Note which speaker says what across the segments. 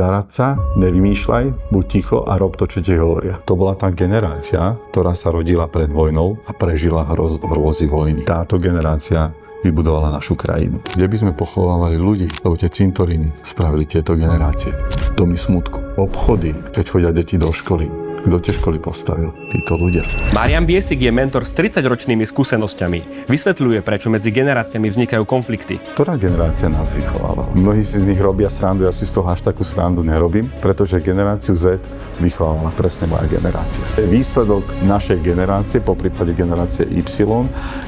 Speaker 1: Zarad sa, nevymýšľaj, buď ticho a rob to, čo ti hovoria. To bola tá generácia, ktorá sa rodila pred vojnou a prežila hrôzy vojny. Táto generácia vybudovala našu krajinu. Kde by sme pochovávali ľudí, lebo tie cintoríny spravili tieto generácie. Domy smutku, obchody, keď chodia deti do školy. Kto tie školy postavil? Títo ľudia.
Speaker 2: Marian Biesik je mentor s 30-ročnými skúsenosťami. Vysvetľuje, prečo medzi generáciami vznikajú konflikty.
Speaker 1: Ktorá generácia nás vychovávala? Mnohí si z nich robia srandu, ja si z toho až takú srandu nerobím, pretože generáciu Z vychovávala presne moja generácia. Výsledok našej generácie, poprípade generácie Y,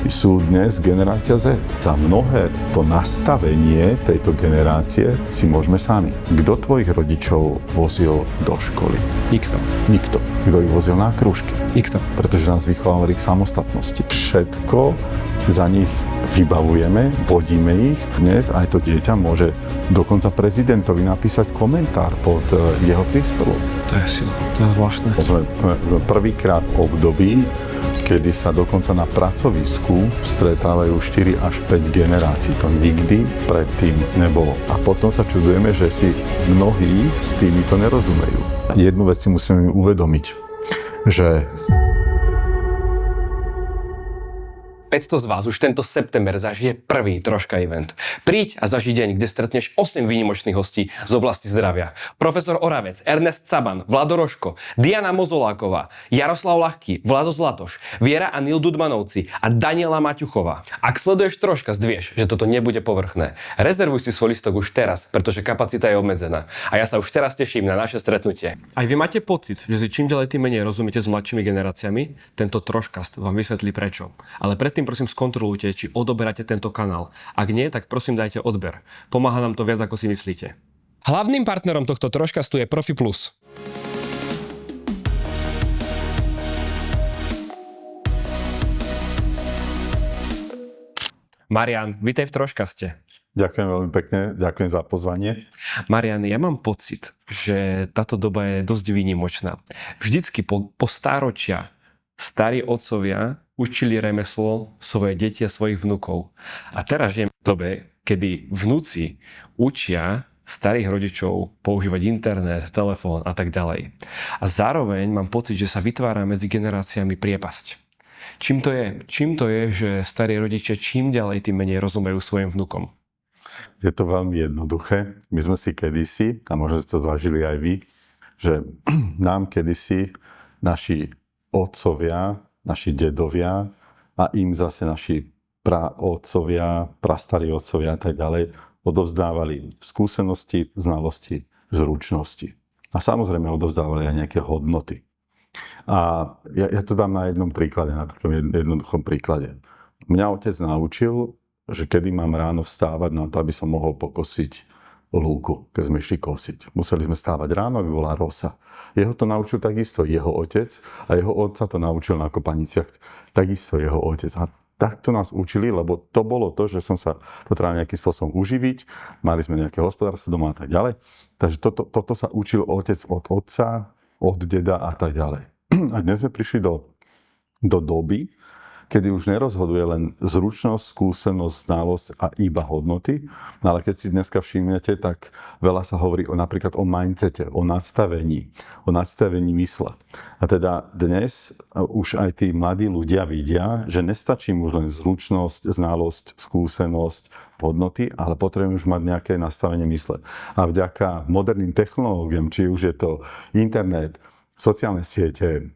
Speaker 1: sú dnes generácia Z. Za mnohé to nastavenie tejto generácie si môžeme sami. Kto tvojich rodičov vozil do školy? Nikto. Kto ich vozil na krúžky?
Speaker 2: Nikto.
Speaker 1: Pretože nás vychovávali k samostatnosti. Všetko za nich vybavujeme, vodíme ich. Dnes aj to dieťa môže dokonca prezidentovi napísať komentár pod jeho príspevok.
Speaker 2: To je sila, to je zvláštne.
Speaker 1: Sme prvýkrát v období, kedy sa dokonca na pracovisku stretávajú 4 až 5 generácií. To nikdy predtým nebolo. A potom sa čudujeme, že si mnohí s týmito nerozumejú. Jednu vec si musíme uvedomiť, že
Speaker 2: 500 z vás už tento september zažije prvý Troška event. Príď a zažij deň, kde stretneš 8 výnimočných hostí z oblasti zdravia. Profesor Oravec, Ernest Caban, Vlado Rožko, Diana Mozoláková, Jaroslav Ľahký, Vlado Zlatoš, Viera a Nil Dudmanovci a Daniela Maťuchová. Ak sleduješ Troška, vieš, že toto nebude povrchné. Rezervuj si svoj listok už teraz, pretože kapacita je obmedzená. A ja sa už teraz teším na naše stretnutie. Aj vy máte pocit, že si čím ďalej tým menej rozumiete s mladšími generáciami? Tento Troškast vám vysvetlí prečo. Ale predtým prosím skontrolujte, či odoberáte tento kanál. Ak nie, tak prosím dajte odber. Pomáha nám to viac, ako si myslíte. Hlavným partnerom tohto Troškastu je Profi Plus. Marian, vítaj v Troškaste.
Speaker 1: ďakujem veľmi pekne, ďakujem za pozvanie.
Speaker 2: Marian, ja mám pocit, že táto doba je dosť výnimočná. Vždycky po stáročia starí otcovia učili remeslo svoje deti a svojich vnukov. A teraz žijeme v dobe, kedy vnúci učia starých rodičov používať internet, telefón a tak ďalej. A zároveň mám pocit, že sa vytvára medzi generáciami priepasť. Čím to je? Čím to je, že starí rodičia čím ďalej tým menej rozumejú svojim vnukom?
Speaker 1: Je to veľmi jednoduché. My sme si kedysi, a možno ste to zvažili aj vy, že nám kedysi naši otcovia, naši dedovia a im zase naši praotcovia, prastarí otcovia a tak ďalej odovzdávali skúsenosti, znalosti, zručnosti. A samozrejme odovzdávali aj nejaké hodnoty. A ja to dám na jednom príklade, na takom jednoduchom príklade. Mňa otec naučil, že kedy mám ráno vstávať na to, aby som mohol pokosiť lúku, keď sme išli kosiť. Museli sme stávať ráno, aby bola rosa. Jeho to naučil takisto jeho otec a jeho otca to naučil na kopaniciach takisto jeho otec. A takto nás učili, lebo to bolo to, že som sa potreboval nejakým spôsobom uživiť, mali sme nejaké hospodárstvo doma a tak ďalej. Takže toto sa učil otec od otca, od deda a tak ďalej. A dnes sme prišli do doby, kedy už nerozhoduje len zručnosť, skúsenosť, znalosť a iba hodnoty. Ale keď si dneska všimnete, tak veľa sa hovorí napríklad o mindsete, o nadstavení mysle. A teda dnes už aj tí mladí ľudia vidia, že nestačí už len zručnosť, znalosť, skúsenosť, hodnoty, ale potrebujeme už mať nejaké nastavenie mysle. A vďaka moderným technológiám, či už je to internet, sociálne siete,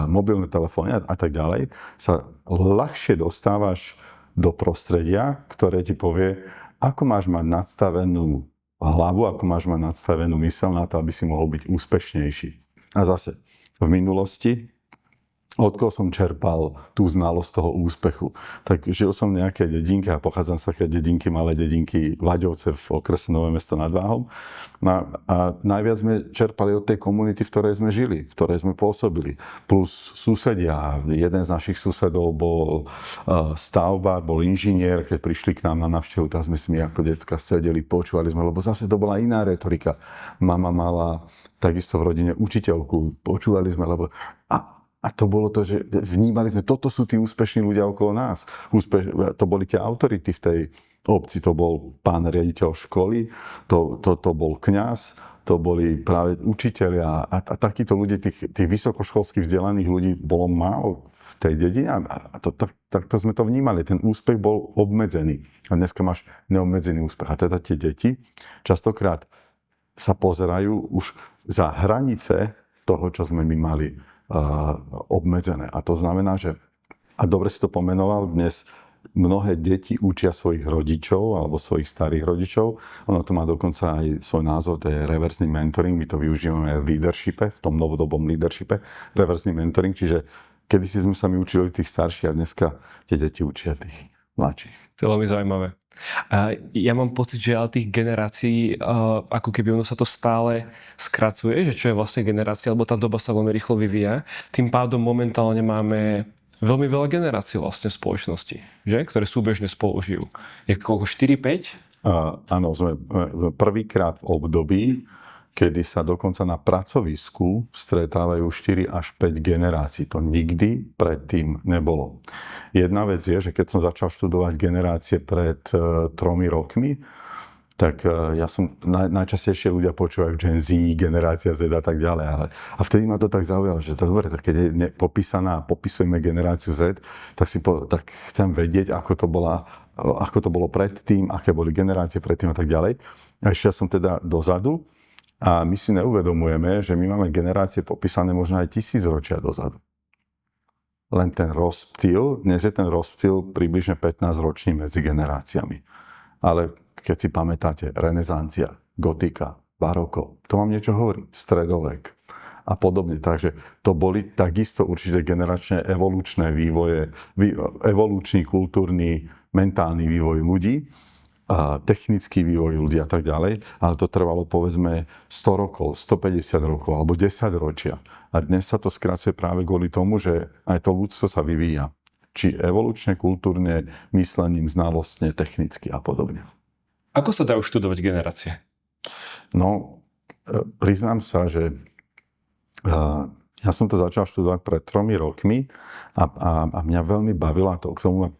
Speaker 1: mobilné telefóny a tak ďalej, sa ľahšie dostávaš do prostredia, ktoré ti povie, ako máš mať nadstavenú hlavu, ako máš mať nadstavenú myseľ na to, aby si mohol byť úspešnejší. A zase, v minulosti, od koho som čerpal tú znalosť toho úspechu. Tak žil som v nejakej dedinke a pochádzam z také dedinky, malé dedinky Vlaďovce v okrese Nové Mesto nad Váhom. A najviac sme čerpali od tej komunity, v ktorej sme žili, v ktorej sme pôsobili. Plus susedia. Jeden z našich susedov bol stavbár, bol inžinier. Keď prišli k nám na návštevu, tak sme si my ako decka sedeli, počúvali sme, lebo zase to bola iná retorika. Mama mala takisto v rodine učiteľku. Počúvali sme, lebo... A to bolo to, že vnímali sme, toto sú tí úspešní ľudia okolo nás. To boli tie autority obci to bol pán riaditeľ školy, to bol kňaz, to boli práve učitelia a takíto ľudí, tých vysokoškolských vzdelaných ľudí bolo málo v tej dedine a takto sme to vnímali. Ten úspech bol obmedzený a dneska máš neobmedzený úspech. A teda tie deti častokrát sa pozerajú už za hranice toho, čo sme my mali obmedzené. A to znamená, že, a dobre si to pomenoval, dnes mnohé deti učia svojich rodičov alebo svojich starých rodičov. Ono to má dokonca aj svoj názov, to je reverzný mentoring. My to využívame v leadershipe, v tom novodobom leadershipe. Reverzný mentoring, čiže kedysi sme sa my učili tých starších a dneska tie deti učia tých mladších.
Speaker 2: To je veľmi zaujímavé. Ja mám pocit, že ale tých generácií, ako keby ono sa to stále skracuje, že čo je vlastne generácia, lebo tá doba sa veľmi rýchlo vyvíja. Tým pádom momentálne máme veľmi veľa generácií vlastne v spoločnosti, že? Ktoré súbežne spolu žijú. Je koľko? 4-5?
Speaker 1: Áno, sme prvýkrát v období, kedy sa dokonca na pracovisku stretávajú 4 až 5 generácií. To nikdy predtým nebolo. Jedna vec je, že keď som začal študovať generácie pred 3 rokmi, tak ja som najčastejšie ľudia počúvajú Gen Z, generácia Z a tak ďalej. A vtedy ma to tak zaujalo, že to dobre, tak keď je popísaná, popisujeme generáciu Z, tak chcem vedieť, ako to bolo predtým, aké boli generácie predtým a tak ďalej. A ešte som teda dozadu a my si neuvedomujeme, že my máme generácie popísané možno aj 1000 ročia dozadu. Len ten rozptyl, dnes je ten rozptyl približne 15 ročný medzi generáciami. Ale keď si pamätáte, renesancia, gotika, baroko, to vám niečo hovorí, stredovek a podobne. Takže to boli takisto určite generačné evolučné vývoje, evolučný, kultúrny, mentálny vývoj ľudí, a technický vývoj ľudí a tak ďalej, ale to trvalo povedzme 100 rokov, 150 rokov alebo 10 ročia. A dnes sa to skracuje práve kvôli tomu, že aj to ľudstvo sa vyvíja. Či evolučne, kultúrne, myslením, znalostne, technicky a podobne.
Speaker 2: Ako sa dajú študovať generácie?
Speaker 1: No, priznám sa, že ja som to začal študovať pred 3 rokmi a mňa veľmi bavilo, a to k tomu ma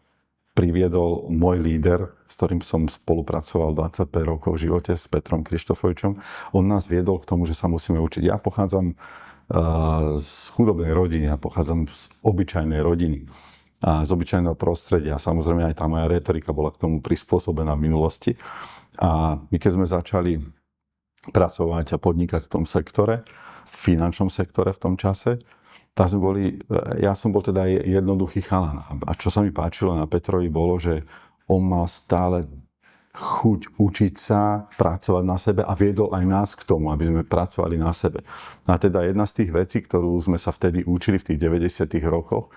Speaker 1: priviedol môj líder, s ktorým som spolupracoval 25 rokov v živote, s Petrom Krištofovičom. On nás viedol k tomu, že sa musíme učiť. Ja pochádzam z chudobnej rodiny, ja pochádzam z obyčajnej rodiny a z obyčajného prostredia. Samozrejme aj tá moja retorika bola k tomu prispôsobená v minulosti. A my keď sme začali pracovať a podnikať v tom sektore, v finančnom sektore v tom čase, ja som bol teda jednoduchý chalan. A čo sa mi páčilo na Petrovi bolo, že on mal stále chuť učiť sa, pracovať na sebe a viedol aj nás k tomu, aby sme pracovali na sebe. A teda jedna z tých vecí, ktorú sme sa vtedy učili v tých 90. rokoch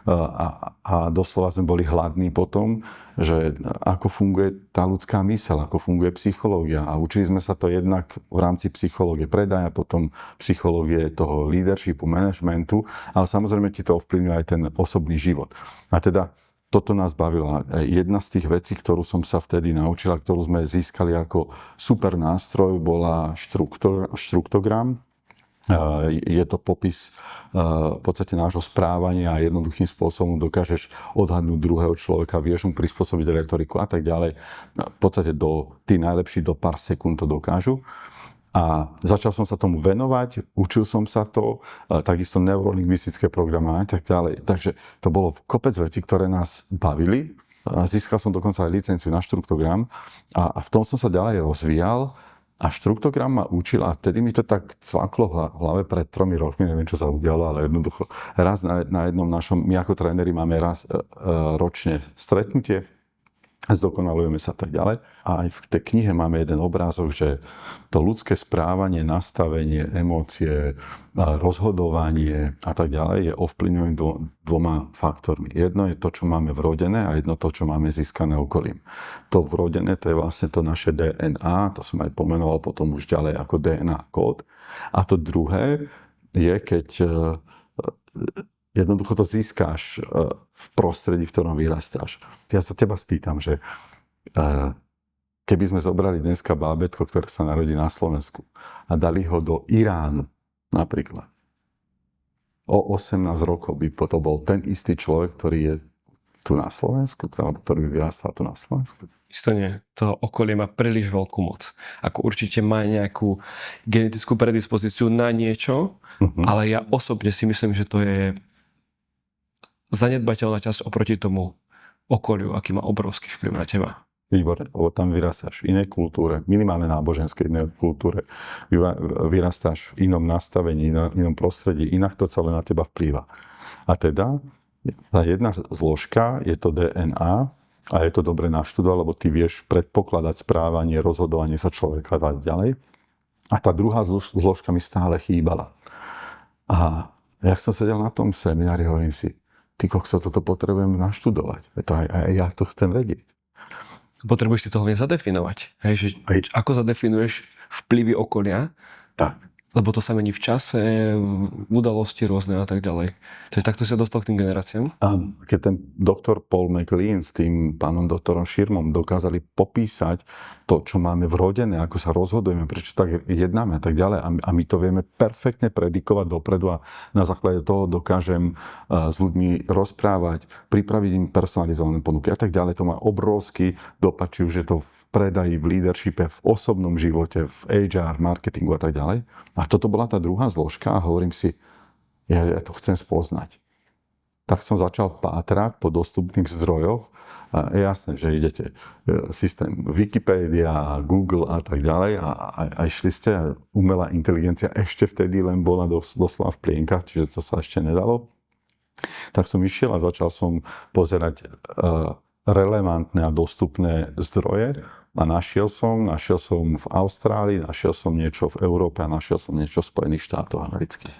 Speaker 1: a doslova sme boli hladní potom, že ako funguje tá ľudská myseľ, ako funguje psychológia. A učili sme sa to jednak v rámci psychológie predaja, potom psychológie toho leadershipu, managementu, ale samozrejme ti to ovplyvňuje aj ten osobný život. A teda toto nás bavilo. Jedna z tých vecí, ktorú som sa vtedy naučila, ktorú sme získali ako super nástroj, bola štruktográm. Je to popis v podstate nášho správania a jednoduchým spôsobom dokážeš odhadnúť druhého človeka, vieš mu prispôsobiť retoriku a tak ďalej. V podstate tí najlepší do pár sekúnd to dokážu. A začal som sa tomu venovať, učil som sa to, takisto neurolingvistické programovanie a tak ďalej. Takže to bolo kopec vecí, ktoré nás bavili. Získal som dokonca aj licenciu na štruktográm a v tom som sa ďalej rozvíjal. A štruktográm ma učil a vtedy mi to tak cvaklo v hlave pred 3 rokmi, neviem, čo sa udialo, ale jednoducho raz na jednom našom, my ako tréneri máme raz ročne stretnutie, zdokonalujeme sa tak ďalej. A aj v tej knihe máme jeden obrázok, že to ľudské správanie, nastavenie, emócie, rozhodovanie a tak ďalej je ovplyvňované 2 faktormi. Jedno je to, čo máme vrodené a jedno to, čo máme získané okolím. To vrodené, to je vlastne to naše DNA, to som aj pomenoval potom už ďalej ako DNA kód. A to druhé je, keď jednoducho to získáš v prostredí, v ktorom vyrastáš. Ja sa teba spýtam, že keby sme zobrali dneska bábätko, ktoré sa narodí na Slovensku a dali ho do Iránu napríklad, o 18 rokov by to bol ten istý človek, ktorý je tu na Slovensku, ktorý by vyrastal tu na Slovensku?
Speaker 2: Isto nie. To okolie má príliš veľkú moc. Ako určite má nejakú genetickú predispozíciu na niečo, ale ja osobne si myslím, že to je zanedbateľná časť oproti tomu okoliu, aký má obrovský vplyv na teba.
Speaker 1: Výborné, lebo tam vyrastáš v inej kultúre, minimálne náboženskej inej kultúre, vyrastáš v inom nastavení, inom prostredí, inak to celé na teba vplýva. A teda, tá jedna zložka je to DNA a je to dobre naštudovať, lebo ty vieš predpokladať správanie, rozhodovanie sa človeka a tak ďalej. A tá druhá zložka mi stále chýbala. A jak som sedel na tom seminári, hovorím si, ty kokso, toto potrebujem naštudovať. Aj ja to chcem vedieť.
Speaker 2: Potrebuješ si to hlavne zadefinovať. Hej, že ako zadefinuješ vplyvy okolia,
Speaker 1: Tak.
Speaker 2: lebo to sa mení v čase, udalosti rôzne a tak ďalej. Takže takto sa dostal k tým generáciám.
Speaker 1: A keď ten doktor Paul MacLean s tým pánom doktorom Schirmom dokázali popísať to, čo máme vrodené, ako sa rozhodujeme, prečo tak jednáme a tak ďalej. A my to vieme perfektne predikovať dopredu a na základe toho dokážem s ľuďmi rozprávať, pripraviť im personalizované ponuky a tak ďalej. To má obrovský dopad, či už je to v predaji, v leadershipe, v osobnom živote, v HR, marketingu a tak ďalej. A toto bola tá druhá zložka a hovorím si, ja to chcem spoznať. Tak som začal pátrať po dostupných zdrojoch. A je jasné, že idete systém Wikipedia, Google a tak ďalej a išli ste, umelá inteligencia ešte vtedy len bola doslova v plienkach, čiže to sa ešte nedalo. Tak som išiel a začal som pozerať relevantné a dostupné zdroje a našiel som v Austrálii, našiel som niečo v Európe a našiel som niečo v Spojených štátoch amerických.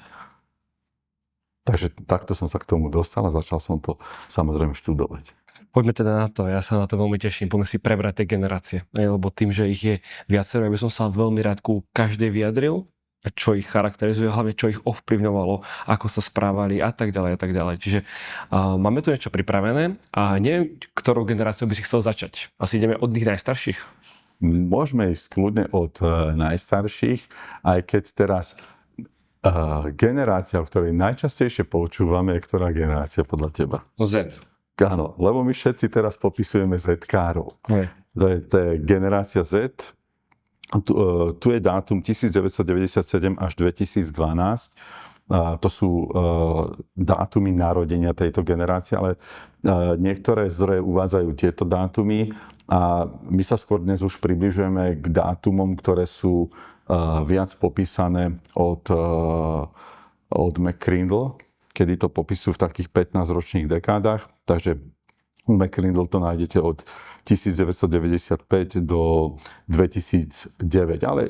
Speaker 1: Takže takto som sa k tomu dostal a začal som to samozrejme študovať.
Speaker 2: Poďme teda na to, ja sa na to veľmi teším. Poďme si prebrať tie generácie. Lebo tým, že ich je viacero, ja by som sa veľmi rád ku každej vyjadril, čo ich charakterizuje, hlavne čo ich ovplyvňovalo, ako sa správali a tak ďalej a tak ďalej. Čiže máme tu niečo pripravené a neviem, ktorou generáciou by si chcel začať. Asi ideme od tých najstarších.
Speaker 1: Môžeme ísť kľudne od najstarších, aj keď teraz generácia, o ktorej najčastejšie počúvame, je ktorá generácia podľa teba?
Speaker 2: No Z.
Speaker 1: Áno, lebo my všetci teraz popisujeme Z-károv. To je generácia Z. Tu je dátum 1997 až 2012. To sú dátumy narodenia tejto generácie, ale niektoré zdroje uvádzajú tieto dátumy a my sa skôr dnes už približujeme k dátumom, ktoré sú viac popísané od McCrindle, kedy to popisujú v takých 15-ročných dekádach. Takže u McCrindle to nájdete od 1995 do 2009. Ale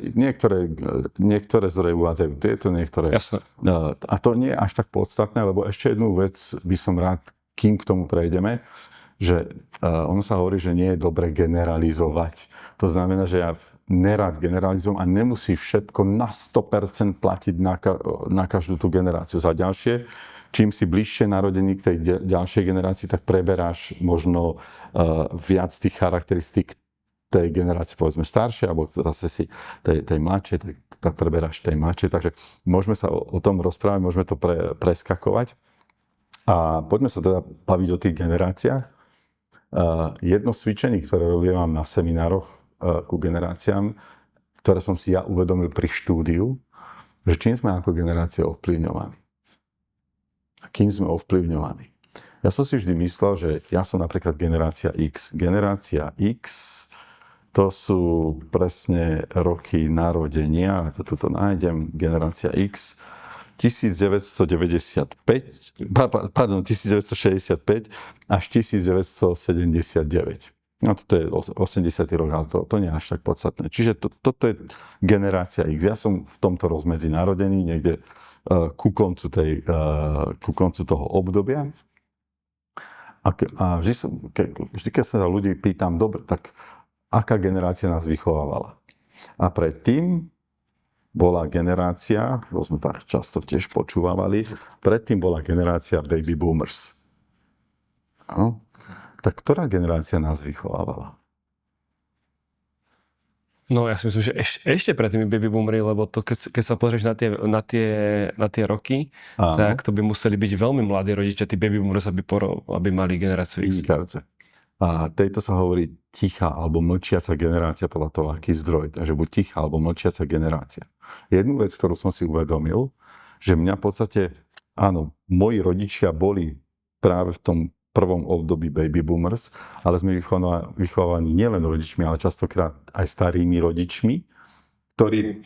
Speaker 1: niektoré zdroje uvádzajú tieto, niektoré...
Speaker 2: Jasne.
Speaker 1: A to nie je až tak podstatné, lebo ešte jednu vec by som rád, kým k tomu prejdeme, že ono sa hovorí, že nie je dobre generalizovať. To znamená, že ja nerad generalizujem a nemusí všetko na 100% platiť na každú tú generáciu. Za ďalšie, čím si bližšie narodený k tej ďalšej generácii, tak preberáš možno viac tých charakteristík tej generácie, povedzme staršie, alebo zase si tej mladšej, tak preberáš tej mladšej. Takže môžeme sa o tom rozprávať, môžeme to preskakovať. A poďme sa teda baviť o tých generáciách. Jedno z cvičení, ktoré robím na seminároch ku generáciám, ktoré som si ja uvedomil pri štúdiu, že čím sme ako generácia ovplyvňovaní. A kým sme ovplyvňovaní. Ja som si vždy myslel, že ja som napríklad generácia X. Generácia X, to sú presne roky narodenia, to tuto nájdem, generácia X, 1965 až 1979. No toto je 80. rok, ale to nie je až tak podstatné. Čiže toto je generácia X. Ja som v tomto rozmedzi narodený niekde ku koncu toho obdobia. A vždy, keď sa ľudí pýtam, dobre, tak aká generácia nás vychovávala? A predtým bola generácia, to sme tak často tiež počúvali, predtým bola generácia baby boomers. Áno? Tak ktorá generácia nás vychovávala?
Speaker 2: No ja si myslím, že ešte pred tými baby boomery, lebo to keď sa pozrieš na tie roky,
Speaker 1: Áno.
Speaker 2: tak to by museli byť veľmi mladí rodičia, tí baby boomers, aby mali generáciu X.
Speaker 1: Vynikajúce. A tejto sa hovorí tichá alebo mlčiaca generácia podľa toho, aký zdroj. Takže buď tichá alebo mlčiaca generácia. Jednu vec, ktorú som si uvedomil, že mňa v podstate, áno, moji rodičia boli práve v tom prvom období baby boomers, ale sme vychovaní nielen rodičmi, ale častokrát aj starými rodičmi, ktorí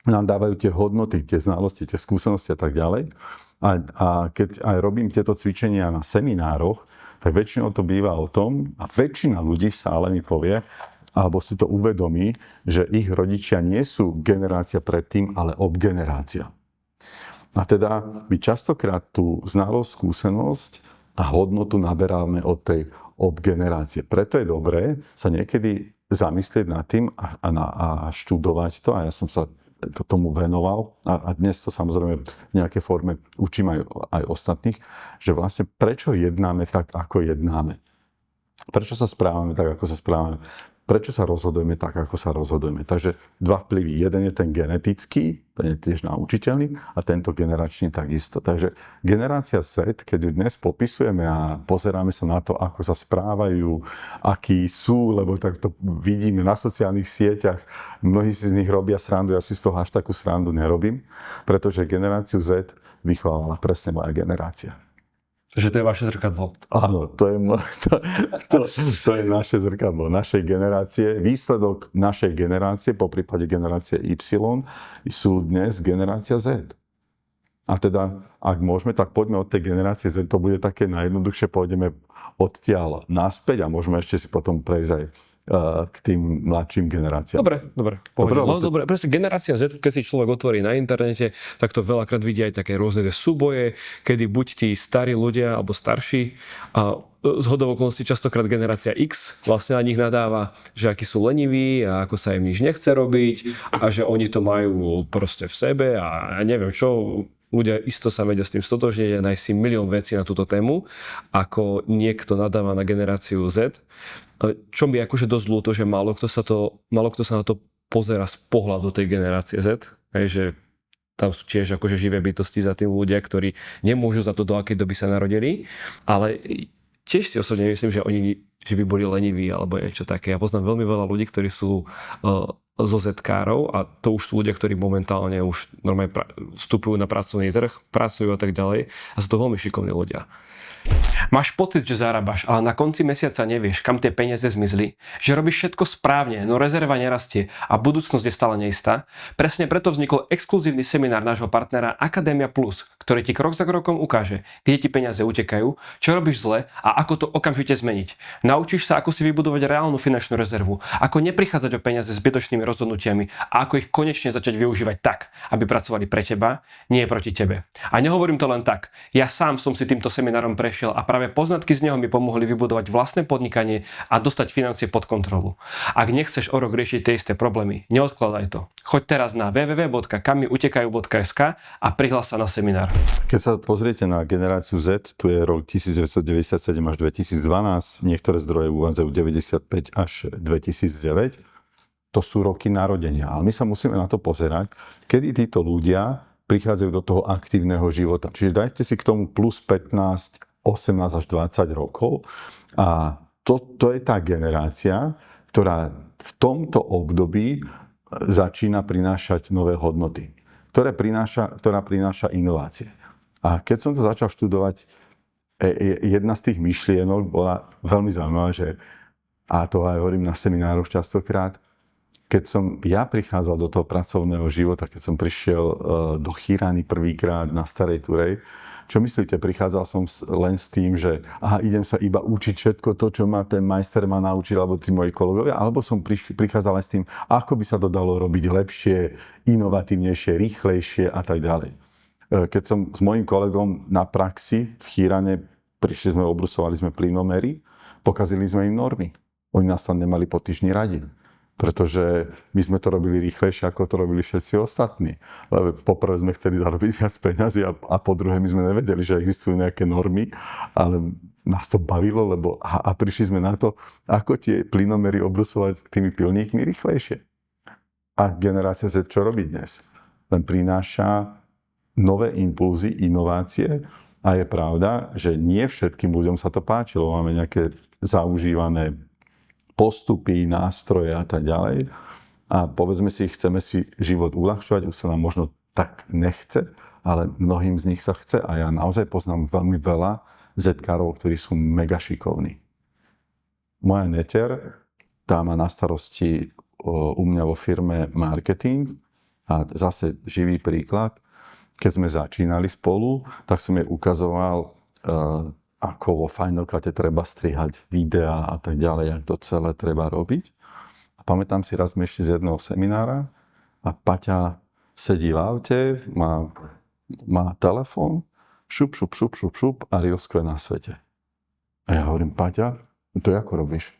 Speaker 1: nám dávajú tie hodnoty, tie znalosti, tie skúsenosti a tak ďalej. A keď aj robím tieto cvičenia na seminároch, tak väčšinou to býva o tom, a väčšina ľudí v sále mi povie, alebo si to uvedomí, že ich rodičia nie sú generácia predtým, ale obgenerácia. A teda my častokrát tú znalosť, skúsenosť a hodnotu naberáme od tej obgenerácie. Preto je dobré sa niekedy zamyslieť nad tým a študovať to. A ja som sa tomu venoval a dnes to samozrejme v nejakej forme učím aj ostatných, že vlastne prečo jednáme tak, ako jednáme. Prečo sa správame tak, ako sa správame. Prečo sa rozhodujeme tak, ako sa rozhodujeme. Takže dva vplyvy. Jeden je ten genetický, ten je tiež naučiteľný a tento generačný takisto. Takže generácia Z, keď ju dnes popisujeme a pozeráme sa na to, ako sa správajú, akí sú, lebo tak to vidíme na sociálnych sieťach. Mnohí si z nich robia srandu, ja si z toho až takú srandu nerobím, pretože generáciu Z vychovávala presne moja generácia.
Speaker 2: Takže to je vaše zrkadlo.
Speaker 1: Áno, to je naše zrkadlo, našej generácie. Výsledok našej generácie, po prípade generácie Y, sú dnes generácia Z. A teda, ak môžeme, tak poďme od tej generácie Z, to bude také najjednoduchšie, pôjdeme odtiaľ naspäť a môžeme ešte si potom prejsť aj k tým mladším generáciám.
Speaker 2: Dobre. Dobre, presne generácia Z, keď si človek otvorí na internete, tak to veľakrát vidí aj také rôzne súboje, kedy buď tí starí ľudia alebo starší a zhodou okolností častokrát generácia X vlastne na nich nadáva, že akí sú leniví a ako sa im nič nechce robiť a že oni to majú proste v sebe a neviem čo. Ľudia isto sa vedia s tým stotožniť a nájsť si milión vecí na túto tému, ako niekto nadáva na generáciu Z. Čo mi je akože dosť ľúto, že málo kto sa na to pozerá z pohľadu tej generácie Z. Že tam sú tiež akože živé bytosti za tým ľudia, ktorí nemôžu za to, do akej doby sa narodili. Ale tiež si osobne myslím, že oni že by boli leniví alebo niečo také. Ja poznám veľmi veľa ľudí, ktorí sú zo Z-károv a to už sú ľudia, ktorí momentálne už normálne vstupujú na pracovný trh, pracujú a tak ďalej a sú to veľmi šikovní ľudia. Máš pocit, že zarábaš, ale na konci mesiaca nevieš, kam tie peniaze zmizli, že robíš všetko správne, no rezerva nerastie a budúcnosť je stále neistá. Presne preto vznikol exkluzívny seminár nášho partnera Akadémia Plus, ktorý ti krok za krokom ukáže, kde ti peniaze utekajú, čo robíš zle a ako to okamžite zmeniť. Naučíš sa, ako si vybudovať reálnu finančnú rezervu, ako neprichádzať o peniaze zbytočnými rozhodnutiami a ako ich konečne začať využívať tak, aby pracovali pre teba, nie proti tebe. A nehovorím to len tak. Ja sám som si týmto seminárom prešiel a práve poznatky z neho mi pomohli vybudovať vlastné podnikanie a dostať financie pod kontrolu. Ak nechceš o rok riešiť tie isté problémy, neodkladaj to. Choď teraz na www.kammiutekajú.sk a prihlás sa na seminár.
Speaker 1: Keď sa pozriete na generáciu Z, tu je rok 1997 až 2012, niektoré zdroje uvádzajú 95 až 2009, to sú roky narodenia. Ale my sa musíme na to pozerať, kedy títo ľudia prichádzajú do toho aktívneho života. Čiže dajte si k tomu plus 15, 18 až 20 rokov a to je tá generácia, ktorá v tomto období začína prinášať nové hodnoty, ktorá prináša inovácie. A keď som to začal študovať, jedna z tých myšlienok bola veľmi zaujímavá, a to aj hovorím na seminároch častokrát, keď som ja prichádzal do toho pracovného života, keď som prišiel do Chýrany prvýkrát na Starej Turej, čo myslíte, prichádzal som len s tým, že idem sa iba učiť všetko to, čo ma ten majster ma naučil, alebo tí moji kolegovia, alebo som prichádzal len s tým, ako by sa to dalo robiť lepšie, inovatívnejšie, rýchlejšie a tak ďalej. Keď som s mojím kolegom na praxi v Chýrane, prišli sme, obrusovali sme plynomery, pokazili sme im normy. Oni nás tam nemali po týždni radi. Pretože my sme to robili rýchlejšie, ako to robili všetci ostatní. Lebo poprvé sme chceli zarobiť viac peňazí a po druhé my sme nevedeli, že existujú nejaké normy, ale nás to bavilo, a prišli sme na to, ako tie plynomery obrusovať tými pilníkmi rýchlejšie. A generácia Z čo robí dnes? Len prináša nové impulzy, inovácie a je pravda, že nie všetkým ľuďom sa to páčilo. Máme nejaké zaužívané postupy, nástroje a tak ďalej. A povedzme si, chceme si život uľahčovať, už sa nám možno tak nechce, ale mnohým z nich sa chce. A ja naozaj poznám veľmi veľa Z-károv, ktorí sú mega šikovní. Moja neter, tá má na starosti u mňa vo firme marketing a zase živý príklad. Keď sme začínali spolu, tak som jej ukazoval, ako vo Final Cute treba strihať videá a tak ďalej, jak to celé treba robiť. A pamätám si, raz sme išli z jedného seminára a Paťa sedí v aute, má telefón, šup a Riosko je na svete. A ja hovorím, Paťa, to ako robíš?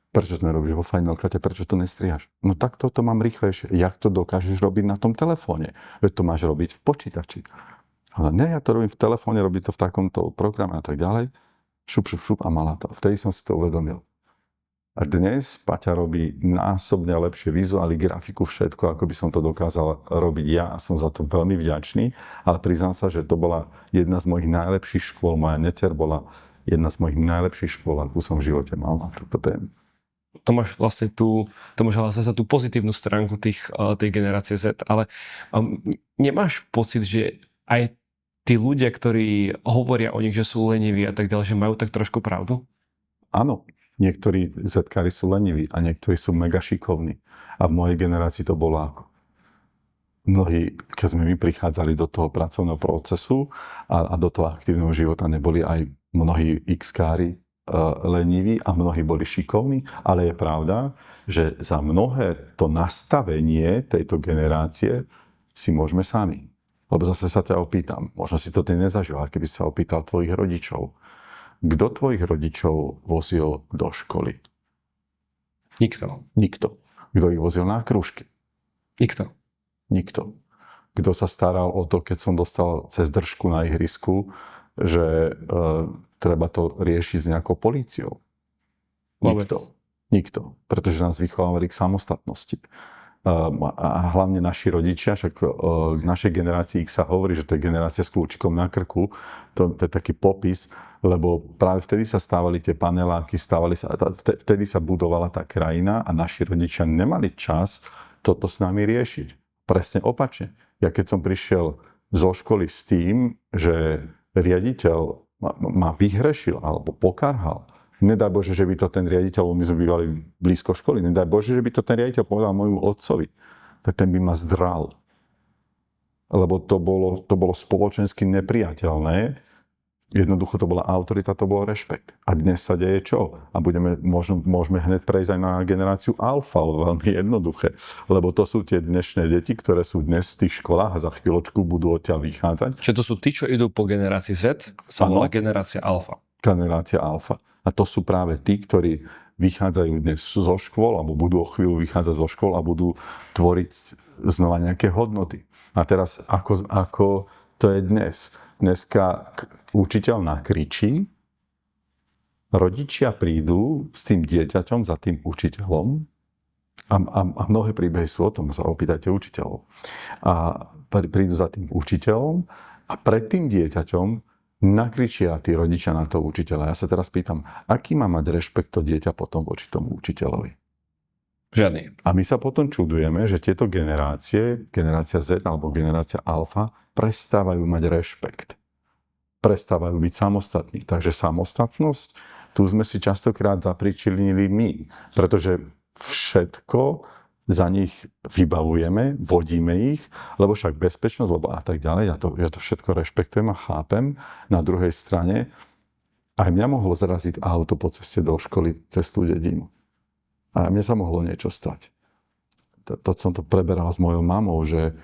Speaker 1: Prečo to nerobíš vo Final Cute? Prečo to nestrihaš? No tak toto mám rýchlejšie. Jak to dokážeš robiť na tom telefóne? Veď to máš robiť v počítači. Ale ne, ja to robím v telefóne, robí to v takomto programe a tak ďalej. Šup a mala to. Vtedy som si to uvedomil. A dnes Paťa robí násobne lepšie vizuály, grafiku, všetko, ako by som to dokázal robiť ja a som za to veľmi vďačný. Ale priznám sa, že to bola jedna z mojich najlepších škôl. Moja neter bola jedna z mojich najlepších škôl, akú som v živote mal na túto tému.
Speaker 2: To máš vlastne tú pozitívnu stránku tej generácie Z, ale nemáš pocit, že aj tí ľudia, ktorí hovoria o nich, že sú leniví a tak ďalej, že majú tak trošku pravdu?
Speaker 1: Áno, niektorí Z-kári sú leniví a niektorí sú mega šikovní. A v mojej generácii to bolo ako. Mnohí, keď sme my prichádzali do toho pracovného procesu a do toho aktívneho života, neboli aj mnohí X-kári leniví a mnohí boli šikovní, ale je pravda, že za mnohé to nastavenie tejto generácie si môžeme sami. Lebo zase sa ťa opýtam, možno si to ty nezažil, keby si sa opýtal tvojich rodičov. Kto tvojich rodičov vozil do školy? Nikto. Kto ich vozil na krúžky? Nikto. Kto sa staral o to, keď som dostal cez držku na ihrisku, že treba to riešiť s nejakou políciou? Nikto. Pretože nás vychovávali k samostatnosti. A hlavne naši rodičia, však v našej generácii X sa hovorí, že to je generácia s kľúčikom na krku. To je taký popis, lebo práve vtedy sa stávali tie paneláky, vtedy sa budovala tá krajina a naši rodičia nemali čas toto s nami riešiť. Presne opačne. Ja keď som prišiel zo školy s tým, že riaditeľ ma vyhrešil alebo pokarhal, nedaj Bože, že by to ten riaditeľ, my sme bývali blízko školy, nedaj Bože, že by to ten riaditeľ povedal môjmu otcovi, tak ten by ma zdral. Lebo to bolo spoločensky nepriateľné. Jednoducho to bola autorita, to bol rešpekt. A dnes sa deje čo? A môžeme hneď prejsť aj na generáciu alfa, veľmi jednoduché. Lebo to sú tie dnešné deti, ktoré sú dnes v tých školách a za chvíľočku budú odtiaľ vychádzať.
Speaker 2: Čiže to sú tí, čo idú po generácii Z, sa volá generácia alfa.
Speaker 1: Generácia alfa. A to sú práve tí, ktorí vychádzajú dnes zo škôl, alebo budú o chvíľu vychádzať zo škôl a budú tvoriť znova nejaké hodnoty. A teraz, ako to je dnes? Dneska učiteľ nakričí, rodičia prídu s tým dieťaťom za tým učiteľom a mnohé príbehy sú o tom, sa opýtajte učiteľov. A prídu za tým učiteľom a pred tým dieťaťom nakričia tí rodičia na toho učiteľa. Ja sa teraz pýtam, aký má mať rešpekt to dieťa potom voči tomu učiteľovi?
Speaker 2: Žiadny.
Speaker 1: A my sa potom čudujeme, že tieto generácie, generácia Z alebo generácia alfa, prestávajú mať rešpekt. Prestávajú byť samostatní. Takže samostatnosť, tu sme si častokrát zapričinili my. Pretože všetko za nich vybavujeme, vodíme ich, lebo však bezpečnosť, lebo a tak ďalej. Ja to všetko rešpektujem a chápem. Na druhej strane, aj mňa mohlo zraziť auto po ceste do školy cez tú dedinu. A mne sa mohlo niečo stať. To som to preberal s mojou mamou, že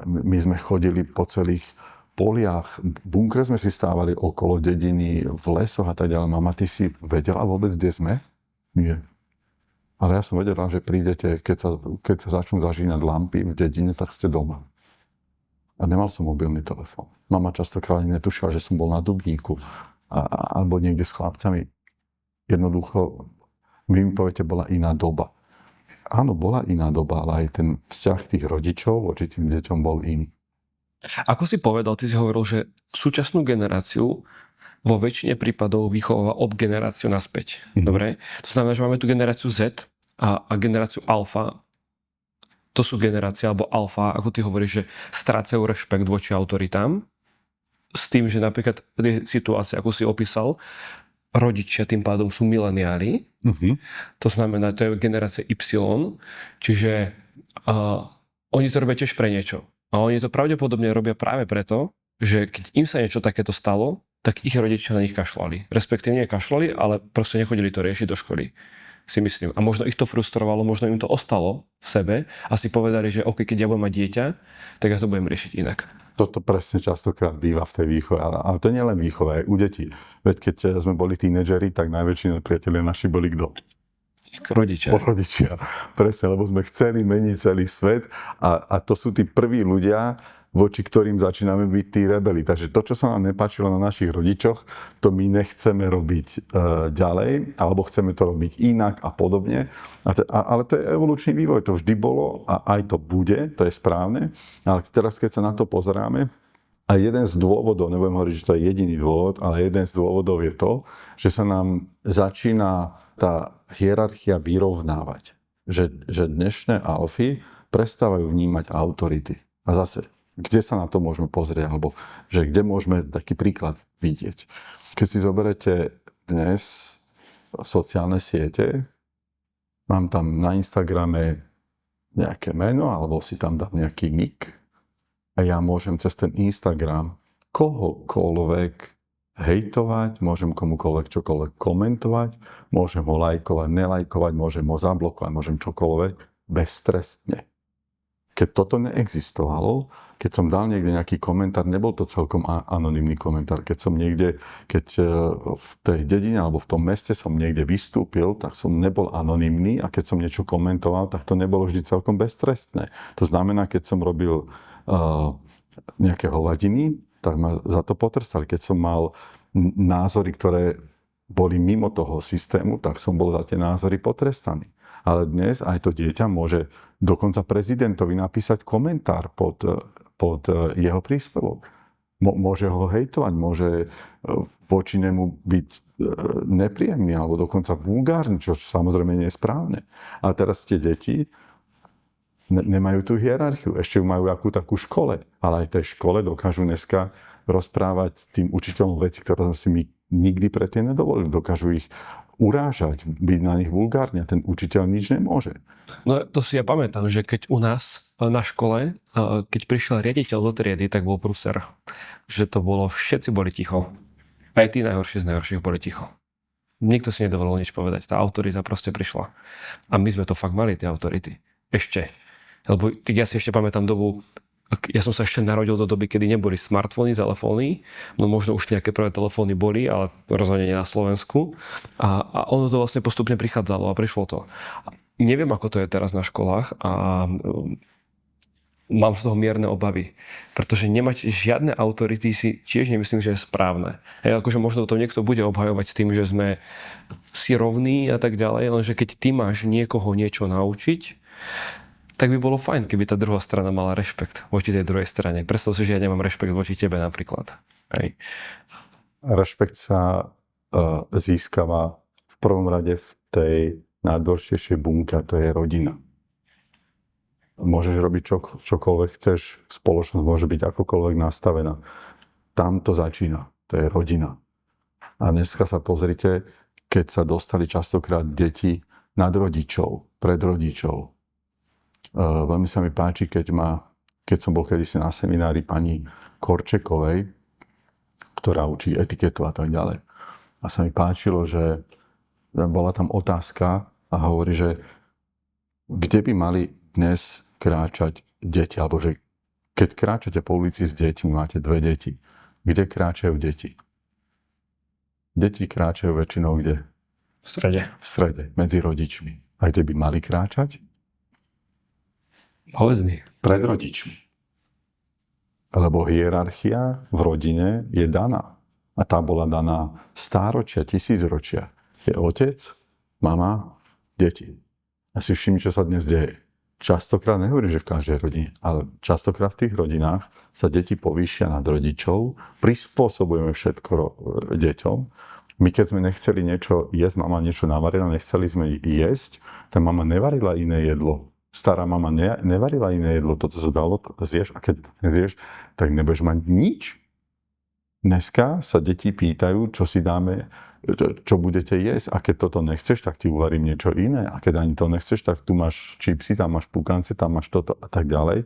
Speaker 1: my sme chodili po celých poliach, bunkre sme si stávali okolo dediny, v lesoch a tak ďalej. Mama, ty si vedela vôbec, kde sme? Nie. Ale ja som vedela, že prídete, keď sa začnú zažínať lampy v dedine, tak ste doma. A nemal som mobilný telefón. Mama častokrát netušila, že som bol na Dubníku alebo niekde s chlapcami. Jednoducho, vy mi poviete, bola iná doba. áno, bola iná doba, ale aj ten vzťah tých rodičov voči tým deťom bol iný.
Speaker 2: Ako si povedal, ty si hovoril, že súčasnú generáciu vo väčšine prípadov vychováva generáciu naspäť. Dobre? To znamená, že máme tu generáciu Z a generáciu Alfa. To sú generácie, alebo Alfa, ako ty hovoríš, že strácajú rešpekt voči autoritám. S tým, že napríklad situácia, ako si opísal, rodičia tým pádom sú mileniáli. To znamená, to je generácia Y, čiže oni to robia tiež pre niečo. A oni to pravdepodobne robia práve preto, že keď im sa niečo takéto stalo, tak ich rodičia na nich kašľali. Respektíve nie kašľali, ale proste nechodili to riešiť do školy. Si myslím. A možno ich to frustrovalo, možno im to ostalo v sebe a si povedali, že OK, keď ja budem mať dieťa, tak ja to budem riešiť inak.
Speaker 1: Toto presne častokrát býva v tej výchove, ale to nie len výchove, aj u detí. Veď keď sme boli tínedžeri, tak najväčší nepriatelia naši boli kto?
Speaker 2: Rodičia.
Speaker 1: Rodičia. Presne, lebo sme chceli meniť celý svet a to sú tí prví ľudia, voči ktorým začíname byť tí rebeli. Takže to, čo sa nám nepáčilo na našich rodičoch, to my nechceme robiť ďalej, alebo chceme to robiť inak a podobne. Ale to je evolučný vývoj, to vždy bolo a aj to bude, to je správne. Ale teraz, keď sa na to pozeráme, a jeden z dôvodov, nebudem hovoriť, že to je jediný dôvod, ale jeden z dôvodov je to, že sa nám začína tá hierarchia vyrovnávať. Že dnešné alfy prestávajú vnímať autority. A zase, kde sa na to môžeme pozrieť, alebo že kde môžeme taký príklad vidieť. Keď si zoberete dnes sociálne siete, mám tam na Instagrame nejaké meno, alebo si tam dám nejaký nick a ja môžem cez ten Instagram kohokoľvek hejtovať, môžem komukoľvek čokoľvek komentovať, môžem ho lajkovať, nelajkovať, môžem ho zablokovať, môžem čokoľvek beztrestne. Keď toto neexistovalo, keď som dal niekde nejaký komentár, nebol to celkom anonymný komentár. Keď v tej dedine alebo v tom meste som niekde vystúpil, tak som nebol anonymný a keď som niečo komentoval, tak to nebolo vždy celkom beztrestné. To znamená, keď som robil nejaké hovadiny, tak ma za to potrestali. Keď som mal názory, ktoré boli mimo toho systému, tak som bol za tie názory potrestaný. Ale dnes aj to dieťa môže dokonca prezidentovi napísať komentár pod jeho príspevok. Môže ho hejtovať, môže voči nemu byť nepríjemný alebo dokonca vulgárny, čo samozrejme nie je správne. A teraz tie deti nemajú tú hierarchiu, ešte ju majú akú takú škole, ale aj tej škole dokážu dneska rozprávať tým učiteľom veci, ktoré sme si my nikdy predtým nedovolili. Dokážu ich urážať, byť na nich vulgárne a ten učiteľ nič nemôže.
Speaker 2: No to si ja pamätám, že keď u nás na škole, keď prišiel riaditeľ do triedy, tak bol prúser. Že to bolo, všetci boli ticho. Aj tí najhorší z najhorších boli ticho. Nikto si nedovolil nič povedať. Tá autorita proste prišla. A my sme to fakt mali, tie autority. Ešte. Lebo ja si ešte pamätám dobu, ja som sa ešte narodil do doby, kedy neboli smartfóny, telefóny, no možno už nejaké prvé telefóny boli, ale rozhodne nie na Slovensku. A ono to vlastne postupne prichádzalo a prišlo to. Neviem, ako to je teraz na školách a mám z toho mierne obavy. Pretože nemať žiadne autority si tiež nemyslím, že je správne. Akože možno to niekto bude obhajovať s tým, že sme si rovní a tak ďalej, lenže keď ty máš niekoho niečo naučiť, tak by bolo fajn, keby tá druhá strana mala rešpekt voči tej druhej strane. Predstav si, že ja nemám rešpekt voči tebe napríklad. Hej.
Speaker 1: Rešpekt sa získava v prvom rade v tej najdôležitejšej bunke, to je rodina. Môžeš robiť čokoľvek chceš, spoločnosť môže byť akokoľvek nastavená. Tam to začína, to je rodina. A dneska sa pozrite, keď sa dostali častokrát deti nad rodičov, pred rodičov. Veľmi sa mi páči, keď som bol kedysi na seminári pani Korčekovej, ktorá učí etiketu a tak ďalej. A sa mi páčilo, že bola tam otázka a hovorí, že kde by mali dnes kráčať deti, alebo že keď kráčate po ulici s deťmi, máte 2 deti, kde kráčajú deti? Deti kráčajú väčšinou kde?
Speaker 2: V strede.
Speaker 1: V strede, medzi rodičmi. A kde by mali kráčať?
Speaker 2: Povedz mi.
Speaker 1: Pred rodičmi. Lebo hierarchia v rodine je daná. A tá bola daná stáročia, tisícročia. Je otec, mama, deti. A si všimni, čo sa dnes deje. Častokrát, nehovorím, že v každej rodine, ale častokrát v tých rodinách sa deti povýšia nad rodičov, prispôsobujeme všetko deťom. My keď sme nechceli niečo jesť, mama niečo navarila, nechceli sme jesť, tak mama nevarila iné jedlo. Stará mama nevarila iné jedlo, toto sa dalo, zješ a keď zješ, tak nebudeš mať nič. Dneska sa deti pýtajú, čo si dáme, čo budete jesť a keď toto nechceš, tak ti uvarím niečo iné a keď ani to nechceš, tak tu máš čipsy, tam máš pukance, tam máš toto a tak ďalej.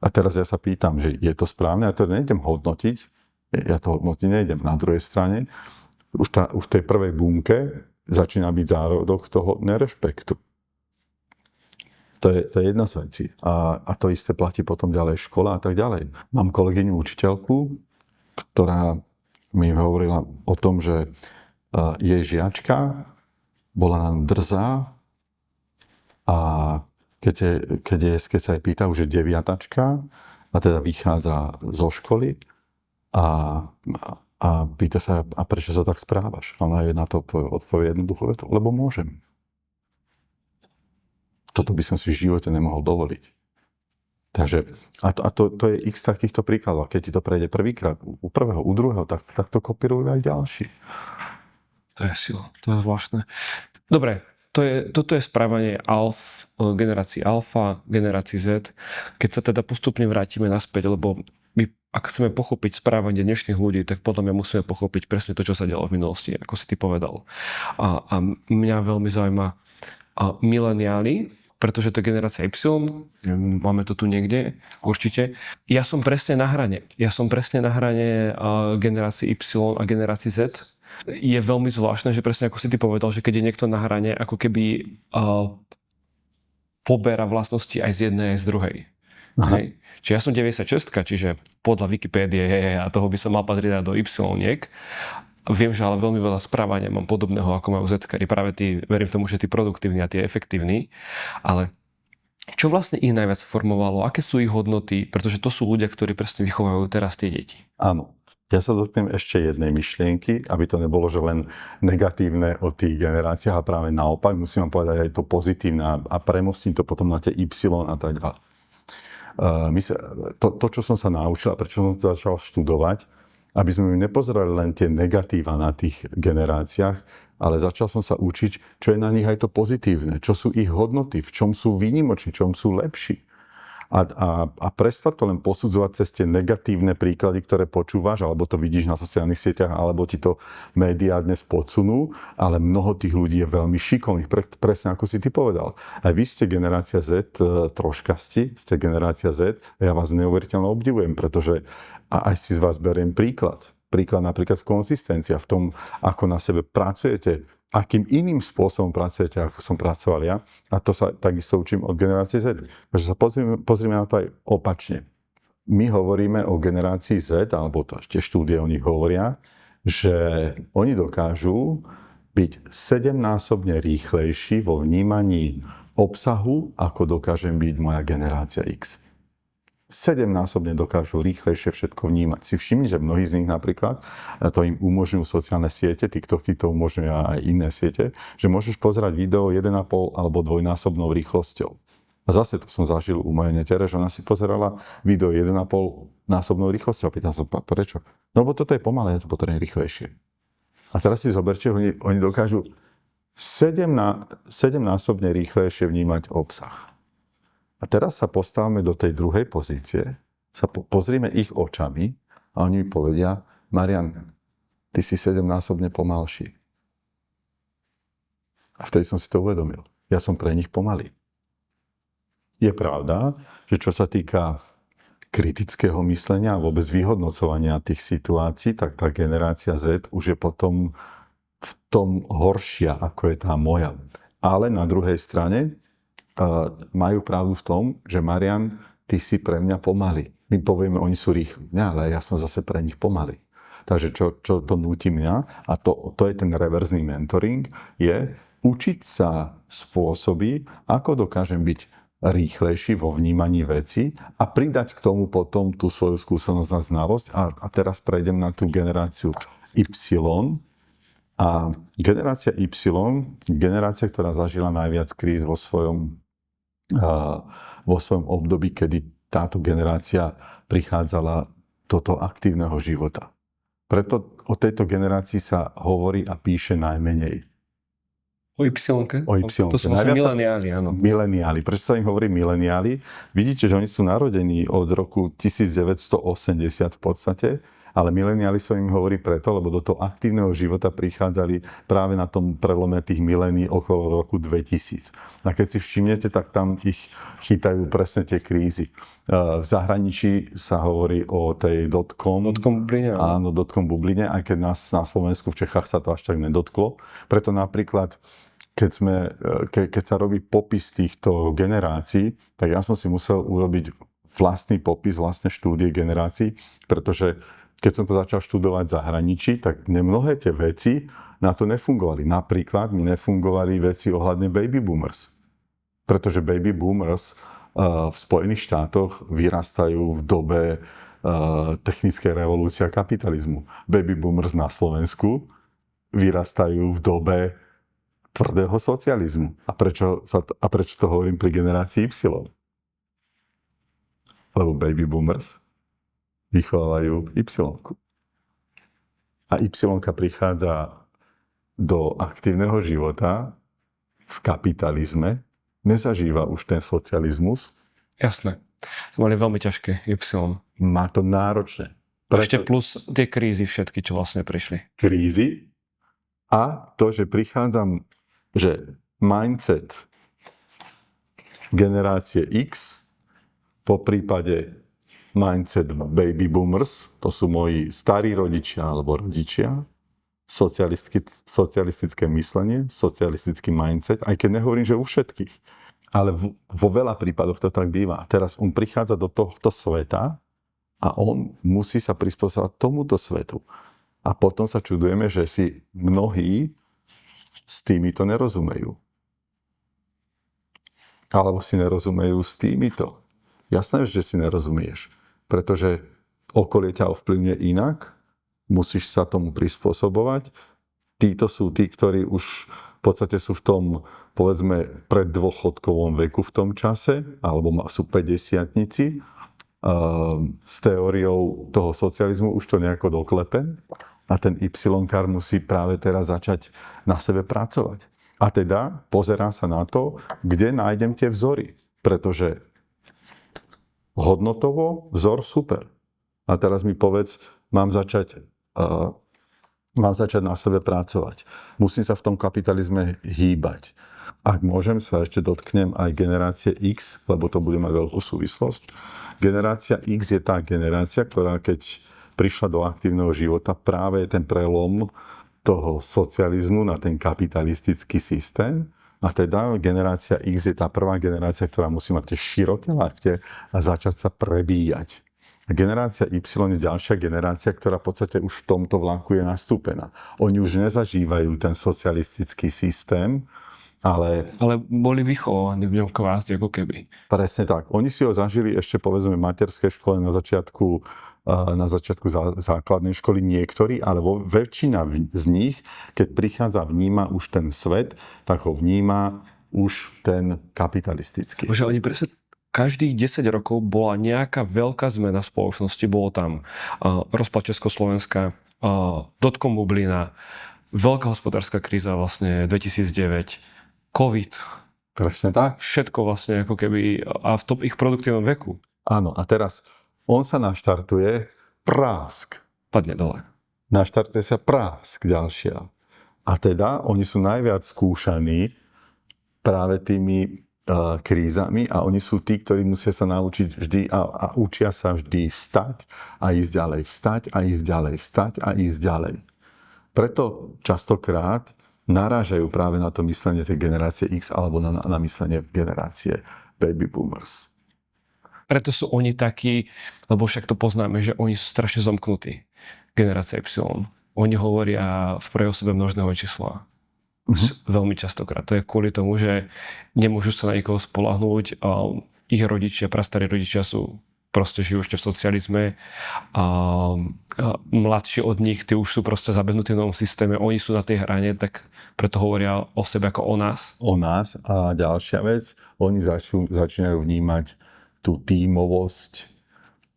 Speaker 1: A teraz ja sa pýtam, že je to správne, ja to nejdem hodnotiť, ja to hodnotiť nejdem. Na druhej strane, už v tej prvej bunke začína byť zárodok toho nerešpektu. To je jedna z vecí. A to isté platí potom ďalej škola a tak ďalej. Mám kolegyňu učiteľku, ktorá mi hovorila o tom, že jej žiačka bola nám drzá a keď sa jej pýta, už je 9-tačka a teda vychádza zo školy a pýta sa, a prečo sa tak správaš? Ona je na to odpovie jednoducho, lebo môžem. Toto by som si v živote nemohol dovoliť. Takže, a to je x takýchto príkladov. Keď ti to prejde prvýkrát, u prvého, u druhého, tak to kopírujú aj ďalší.
Speaker 2: To je sila, to je zvláštne. Dobre, toto je správanie generácií alfa, generácií Z. Keď sa teda postupne vrátime naspäť, lebo my, ak chceme pochopiť správanie dnešných ľudí, tak potom musíme pochopiť presne to, čo sa dialo v minulosti, ako si ty povedal. A mňa veľmi zaujíma mileniáli, pretože to je generácia Y, máme to tu niekde, určite. Ja som presne na hrane. Generácii Y a generácii Z. Je veľmi zvláštne, že presne ako si ty povedal, že keď je niekto na hrane, ako keby poberá vlastnosti aj z jednej, aj z druhej. Hej. Čiže ja som 96, čiže podľa Wikipédie a toho by som mal patriť do Y-niek. Viem, že ale veľmi veľa správania mám podobného, ako majú Z-kari. Práve tí, verím tomu, že tí produktívni a tí efektívni. Ale čo vlastne ich najviac formovalo? Aké sú ich hodnoty? Pretože to sú ľudia, ktorí presne vychovajú teraz tie deti.
Speaker 1: Áno. Ja sa dotknem ešte jednej myšlienky, aby to nebolo, že len negatívne o tých generáciách a práve naopak. Musím vám povedať aj to pozitívne a premostím to potom na tie Y a tak ďalej. To, čo som sa naučil a prečo som to začal študovať, aby sme nepozerali len tie negatíva na tých generáciách, ale začal som sa učiť, čo je na nich aj to pozitívne, čo sú ich hodnoty, v čom sú výnimoční, v čom sú lepší. A prestať to len posudzovať cez tie negatívne príklady, ktoré počúvaš, alebo to vidíš na sociálnych sieťach, alebo ti to médiá dnes podsunú, ale mnoho tých ľudí je veľmi šikovných, presne ako si ty povedal. Aj vy ste generácia Z, troška ste generácia Z, a ja vás neuveriteľne obdivujem, pretože a aj si z vás beriem príklad. Príklad napríklad v konzistencii a v tom, ako na sebe pracujete, akým iným spôsobom pracujete, ako som pracoval ja. A to sa takisto učím od generácie Z. Takže sa pozrime na to aj opačne. My hovoríme o generácii Z, alebo to ešte štúdie o nich hovoria, že oni dokážu byť 7-násobne rýchlejší vo vnímaní obsahu, ako dokážem byť moja generácia X. 7-násobne dokážu rýchlejšie všetko vnímať. Si všimni, že mnohí z nich napríklad, to im umožňujú sociálne siete, TikToky to umožňujú aj iné siete, že môžeš pozerať video 1,5 alebo 2-násobnou rýchlosťou. A zase to som zažil u mojej netere, že ona si pozerala video 1,5-násobnou rýchlosťou a pýtam sa, prečo? No lebo toto je pomalé, ja to potrebujem rýchlejšie. A teraz si zoberte, oni dokážu 7-násobne rýchlejšie vnímať obsah. A teraz sa postavme do tej druhej pozície, pozrime ich očami a oni mi povedia, Marian, ty si 7-násobne pomalší. A vtedy som si to uvedomil. Ja som pre nich pomalý. Je pravda, že čo sa týka kritického myslenia a vôbec vyhodnocovania tých situácií, tak tá generácia Z už je potom v tom horšia, ako je tá moja. Ale na druhej strane majú pravdu v tom, že Marian, ty si pre mňa pomalý. My povieme, oni sú rýchli. Nie, ale ja som zase pre nich pomalý. Takže čo to núti mňa, a to je ten reverzný mentoring, je učiť sa spôsoby, ako dokážem byť rýchlejší vo vnímaní veci a pridať k tomu potom tú svoju skúsenosť a znalosť. A teraz prejdem na tú generáciu Y, A generácia Y, generácia, ktorá zažila najviac kríz vo svojom období, kedy táto generácia prichádzala do toho aktívneho života. Preto o tejto generácii sa hovorí a píše najmenej.
Speaker 2: O Y-ke?
Speaker 1: O Y-ke.
Speaker 2: To sú vlastne mileniáli, áno.
Speaker 1: Mileniáli. Prečo sa im hovorí mileniáli? Vidíte, že oni sú narodení od roku 1980 v podstate, ale mileniáli sa im hovorí preto, lebo do toho aktívneho života prichádzali práve na tom prelome tých milénií okolo roku 2000. A keď si všimnete, tak tam ich chytajú presne tie krízy. V zahraničí sa hovorí o tej dotcom
Speaker 2: bubline.
Speaker 1: Áno, dotcom bubline, aj keď nás na Slovensku, v Čechách sa to až tak nedotklo. Preto napríklad keď sa robí popis týchto generácií, tak ja som si musel urobiť vlastný popis, vlastné štúdie generácií, pretože keď som to začal študovať v zahraničí, tak mnohé tie veci na to nefungovali. Napríklad mi nefungovali veci ohľadne baby boomers. Pretože baby boomers v Spojených štátoch vyrastajú v dobe technickej revolúcie a kapitalizmu. Baby boomers na Slovensku vyrastajú v dobe tvrdého socializmu. A prečo to hovorím pri generácii Y? Lebo baby boomers vychovávajú Y. A Y prichádza do aktívneho života v kapitalizme, nezažíva už ten socializmus.
Speaker 2: Jasné. To mali veľmi ťažké Y.
Speaker 1: Má to náročné.
Speaker 2: Ešte plus tie krízy všetky, čo vlastne prišli.
Speaker 1: Krízy a to, že že mindset generácie X, po prípade mindset baby boomers, to sú moji starí rodičia alebo rodičia, socialistické myslenie, socialistický mindset, aj keď nehovorím, že u všetkých. Ale vo veľa prípadoch to tak býva. Teraz on prichádza do tohto sveta a on musí sa prispôsobiť tomuto svetu. A potom sa čudujeme, že si mnohí s týmito nerozumejú. Alebo si nerozumejú s týmito. Jasné, že si nerozumieš, pretože okolie ťa ovplyvňuje inak, musíš sa tomu prispôsobovať. Títo sú tí, ktorí už v podstate sú v tom, povedzme, preddôchodkovom veku v tom čase, alebo sú 50-tnici. S teóriou toho socializmu už to nejako doklepe. A ten Y-kár musí práve teraz začať na sebe pracovať. A teda pozerá sa na to, kde nájdem tie vzory. Pretože hodnotovo vzor super. A teraz mi povedz, mám začať na sebe pracovať. Musím sa v tom kapitalizme hýbať. Ak môžem, sa ešte dotknem aj generácie X, lebo to bude mať veľkú súvislosť. Generácia X je tá generácia, ktorá keď prišla do aktívneho života, práve ten prelom toho socializmu na ten kapitalistický systém. A teda generácia X je tá prvá generácia, ktorá musí mať tie široké lakte a začať sa prebíjať. A generácia Y je ďalšia generácia, ktorá v podstate už v tomto vlaku je nastúpená. Oni už nezažívajú ten socialistický systém, ale
Speaker 2: boli vychovaní v ňom kvázi, ako keby.
Speaker 1: Presne tak. Oni si ho zažili ešte, povedzme, v materskej škole na začiatku základnej školy niektorí, ale väčšina z nich, keď prichádza, vníma už ten svet, tak ho vníma už ten kapitalistický.
Speaker 2: Bože, oni presne každých 10 rokov bola nejaká veľká zmena v spoločnosti. Bolo tam rozpad Československa, dotcom bublina, veľká hospodárska kríza vlastne 2009, COVID.
Speaker 1: Presne tak.
Speaker 2: Všetko vlastne ako keby a v top ich produktívnom veku.
Speaker 1: Áno, a teraz on sa naštartuje, prásk.
Speaker 2: Padne dole.
Speaker 1: Naštartuje sa prásk ďalšia. A teda oni sú najviac skúšaní práve tými krízami a oni sú tí, ktorí musia sa naučiť vždy a učia sa vždy vstať a ísť ďalej. Vstať a ísť ďalej. Vstať a ísť ďalej. Preto častokrát narážajú práve na to myslenie tej generácie X alebo na myslenie generácie baby boomers.
Speaker 2: Preto sú oni takí, lebo však to poznáme, že oni sú strašne zomknutí. Generácia Y. Oni hovoria v prvej osobe množného čísla. Veľmi častokrát. To je kvôli tomu, že nemôžu sa na nikoho spoľahnúť. Ich rodičia, prastarí rodičia sú proste žijú ešte v socializme a mladší od nich, tí už sú proste zabehnutí v novom systéme, oni sú na tej hrane, tak preto hovoria o sebe ako o nás.
Speaker 1: O nás a ďalšia vec, oni začínajú vnímať tú tímovosť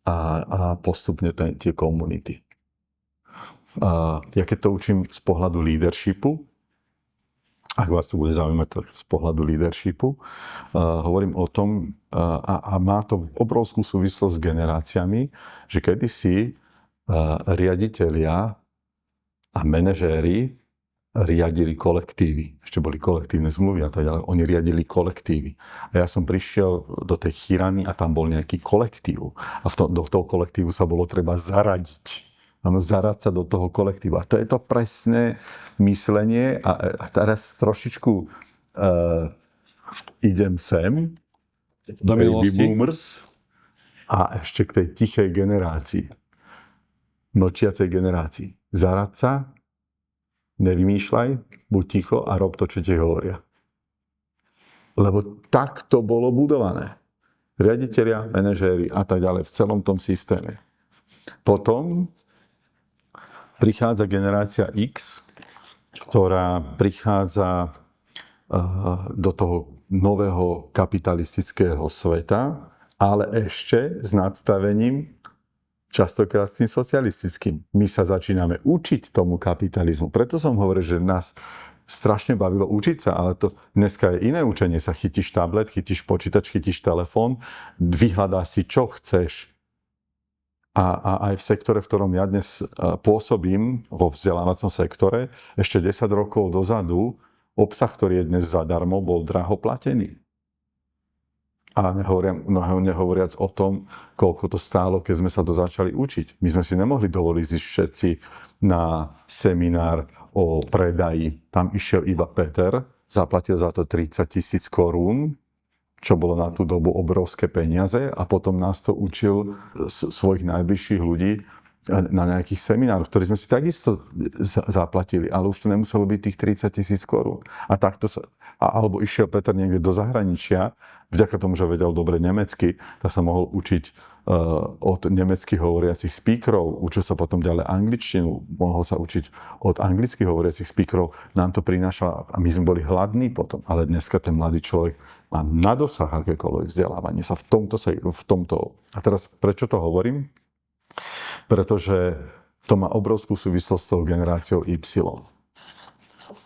Speaker 1: a postupne tie komunity. Ja keď to učím z pohľadu leadershipu, ak vás to bude zaujímať, tak z pohľadu leadershipu, hovorím o tom, a má to obrovskú súvislosť s generáciami, že kedysi riaditelia a manažéri riadili kolektívy. Ešte boli kolektívne zmluvy a tak ďalej. Oni riadili kolektívy. A ja som prišiel do tej chýrany a tam bol nejaký kolektív. A do toho kolektívu sa bolo treba zaradiť. Zarať sa do toho kolektívu. A to je to presné myslenie. A teraz trošičku idem sem.
Speaker 2: Do minulosti.
Speaker 1: Boomers. A ešte k tej tichej generácii. Mlčiacej generácii. Zarať sa, nevymýšľaj, buď ticho a rob to, čo ti hovoria. Lebo tak to bolo budované. Riaditelia, manažéri a tak ďalej v celom tom systéme. Potom prichádza generácia X, ktorá prichádza do toho nového kapitalistického sveta, ale ešte s nadstavením častokrát s tým socialistickým. My sa začíname učiť tomu kapitalizmu. Preto som hovoril, že nás strašne bavilo učiť sa, ale to dneska je iné učenie. Sa chytíš tablet, chytíš počítač, chytíš telefón, vyhľadáš si, čo chceš. A aj v sektore, v ktorom ja dnes pôsobím, vo vzdelávacom sektore, ešte 10 rokov dozadu, obsah, ktorý je dnes zadarmo, bol draho platený. A nehovoriac o tom, koľko to stálo, keď sme sa to začali učiť. My sme si nemohli dovoliť ísť všetci na seminár o predaji. Tam išiel iba Peter, zaplatil za to 30 000 korún, čo bolo na tú dobu obrovské peniaze a potom nás to učil svojich najbližších ľudí na nejakých seminároch, ktorí sme si takisto zaplatili, ale už to nemuselo byť tých 30 000 korún. A takto sa, alebo išiel Peter niekde do zahraničia, vďaka tomu, že vedel dobre nemecky, tak sa mohol učiť od nemecky hovoriacich speakerov, učil sa potom ďalej angličtinu, mohol sa učiť od anglicky hovoriacich speakerov, nám to prinášalo a my sme boli hladní potom, ale dneska ten mladý človek má na dosah akékoľvek vzdelávanie sa v tomto. A teraz prečo to hovorím? Pretože to má obrovskú súvislosť s tou generáciou Y.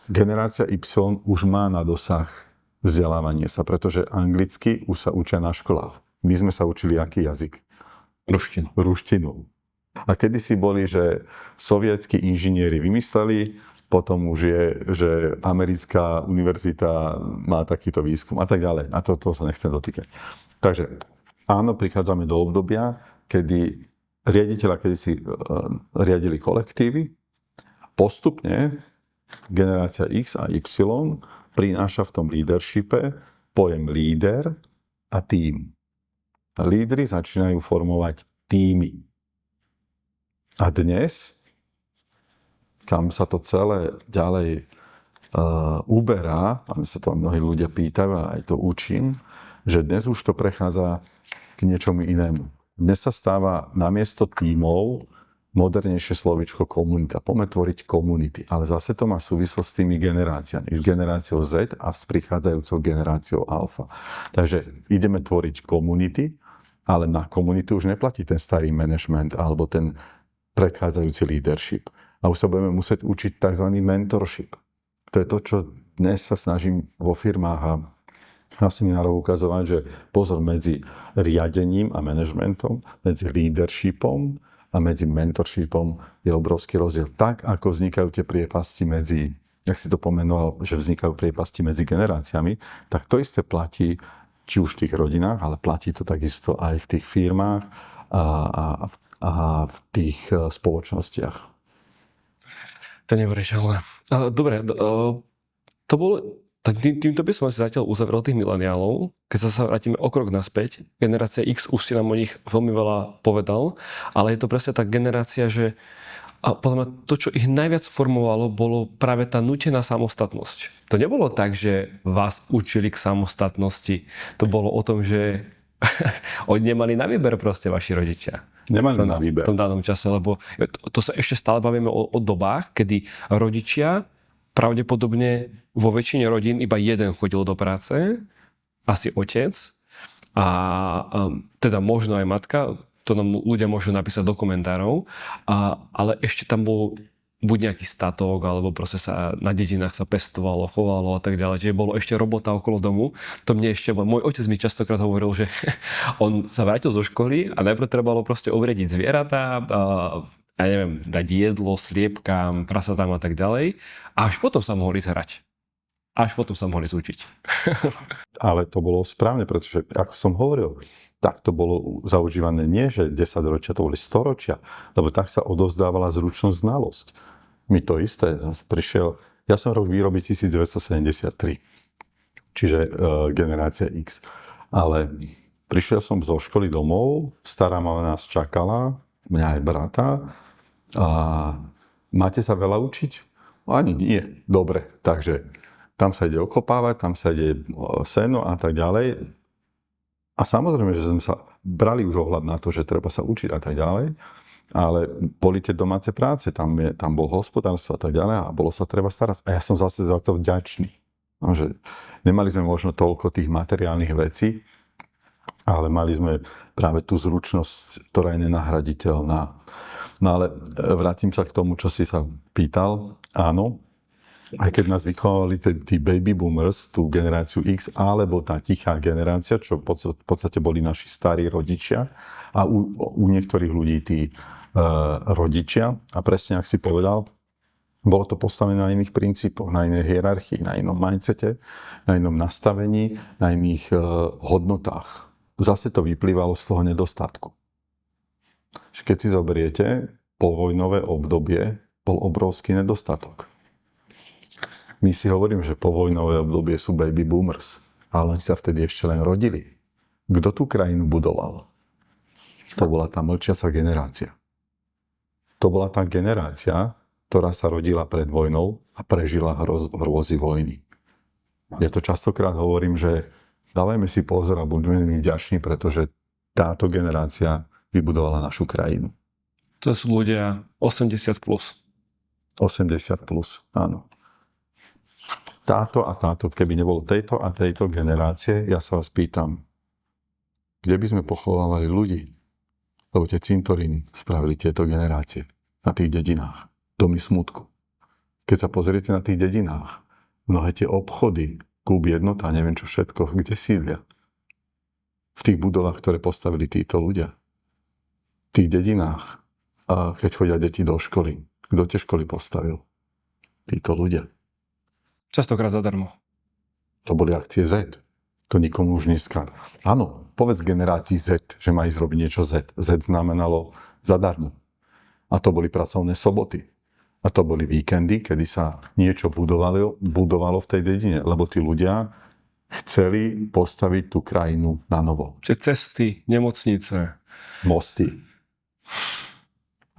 Speaker 1: Generácia Y už má na dosah vzdelávanie sa, pretože anglicky už sa učia na školách. My sme sa učili aký jazyk? Ruštinu. A kedysi boli, že sovietskí inžinieri vymysleli, potom už je, že americká univerzita má takýto výskum a tak ďalej. A to sa nechcem dotýkať. Takže áno, prichádzame do obdobia, kedy riaditeľa kedysi riadili kolektívy. Postupne generácia X a Y prináša v tom leadershipe pojem líder a tím. Lídri začínajú formovať týmy. A dnes, kam sa to celé ďalej uberá, a my sa to mnohí ľudia pýtajú a aj to učím, že dnes už to prechádza k niečomu inému. Dnes sa stáva namiesto tímov modernejšie slovíčko komunita. Poďme tvoriť komunity, ale zase to má súvislosť s tými generáciami. S generáciou Z a s prichádzajúcou generáciou alfa. Takže ideme tvoriť komunity, ale na komunitu už neplatí ten starý management alebo ten predchádzajúci leadership. A už sa budeme musieť učiť tzv. Mentorship. To je to, čo dnes sa snažím vo firmách a na seminároch ukazovať, že pozor medzi riadením a manažmentom, medzi leadershipom a medzi mentorshipom je obrovský rozdiel. Tak, ako vznikajú tie priepasti medzi, jak si to pomenoval, že vznikajú priepasti medzi generáciami, tak to isté platí či už v tých rodinách, ale platí to takisto aj v tých firmách a v tých spoločnostiach.
Speaker 2: To neuveriteľné. Dobre, to bolo... Týmto by som asi zatiaľ uzavrel tých mileniálov. Keď sa vrátime o krok naspäť, generácia X, už si nám o nich veľmi veľa povedal, ale je to presne tá generácia, že a podľa mňa to, čo ich najviac formovalo, bolo práve tá nútená samostatnosť. To nebolo tak, že vás učili k samostatnosti. To bolo o tom, že Oni nemali na výber proste vaši rodičia.
Speaker 1: Nemali na výber.
Speaker 2: V tom danom čase, lebo to sa ešte stále bavíme o dobách, kedy rodičia pravdepodobne vo väčšine rodín iba jeden chodil do práce, asi otec, a teda možno aj matka, to nám ľudia môžu napísať do komentárov, ale ešte tam bol buď nejaký statok, alebo proste sa na dedinách sa pestovalo, chovalo a tak ďalej. Čiže bolo ešte robota okolo domu. To mne ešte, môj otec mi častokrát hovoril, že on sa vrátil zo školy a najprv trebalo proste ovriediť zvieratá, ja neviem, dať jedlo, sliepkám, prasatám a tak ďalej. A až potom sa mohli hrať. Až potom sa mohli zúčiť.
Speaker 1: Ale to bolo správne, pretože, ako som hovoril, tak to bolo zaužívané nie, že 10 ročia, to boli 100 ročia, lebo tak sa odovzdávala zručnosť, znalosť. My to isté, ja som rok výroby 1973, čiže generácia X, ale prišiel som zo školy domov, stará mama nás čakala, mňa aj brata, a máte sa veľa učiť? Ani nie, dobre, takže tam sa ide okopávať, tam sa ide seno a tak ďalej. A samozrejme, že sme sa brali už ohľad na to, že treba sa učiť a tak ďalej, ale boli tie domáce práce, tam bol hospodárstvo a tak ďalej a bolo sa treba starať. A ja som zase za to vďačný. No, že nemali sme možno toľko tých materiálnych vecí, ale mali sme práve tú zručnosť, ktorá je nenahraditeľná. No ale vrátim sa k tomu, čo si sa pýtal. Áno, aj keď nás vychovali tí baby boomers, tú generáciu X, alebo tá tichá generácia, čo v podstate boli naši starí rodičia a u niektorých ľudí tí rodičia. A presne, ak si povedal, bolo to postavené na iných princípoch, na inej hierarchii, na inom mindsete, na inom nastavení, na iných hodnotách. Zase to vyplývalo z toho nedostatku. Keď si zoberiete, povojnové obdobie bol obrovský nedostatok. My si hovorím, že povojnové obdobie sú baby boomers, ale oni sa vtedy ešte len rodili. Kto tú krajinu budoval? To bola tá mlčiaca generácia. To bola tá generácia, ktorá sa rodila pred vojnou a prežila hrôzy vojny. Ja to častokrát hovorím, že dávajme si pozor a buďme vďační, pretože táto generácia vybudovala našu krajinu.
Speaker 2: To sú ľudia 80+.
Speaker 1: 80+, áno. Táto a táto, keby nebolo tejto a tejto generácie, ja sa vás pýtam, kde by sme pochovávali ľudí? Lebo tie cintoríny spravili tieto generácie na tých dedinách. Domy smutku. Keď sa pozriete na tých dedinách, mnohé tie obchody, Kúp Jednota, neviem čo všetko, kde sídlia? V tých budovách, ktoré postavili títo ľudia. V tých dedinách, a keď chodia deti do školy, kto tie školy postavil? Títo ľudia.
Speaker 2: Častokrát zadarmo.
Speaker 1: To boli akcie Z. To nikomu už dneska. Áno, povedz generácii Z, že má ísť robiť niečo Z. Z znamenalo zadarmo. A to boli pracovné soboty. A to boli víkendy, kedy sa niečo budovalo v tej dedine. Lebo tí ľudia chceli postaviť tú krajinu na novo.
Speaker 2: Čiže cesty, nemocnice.
Speaker 1: Mosty.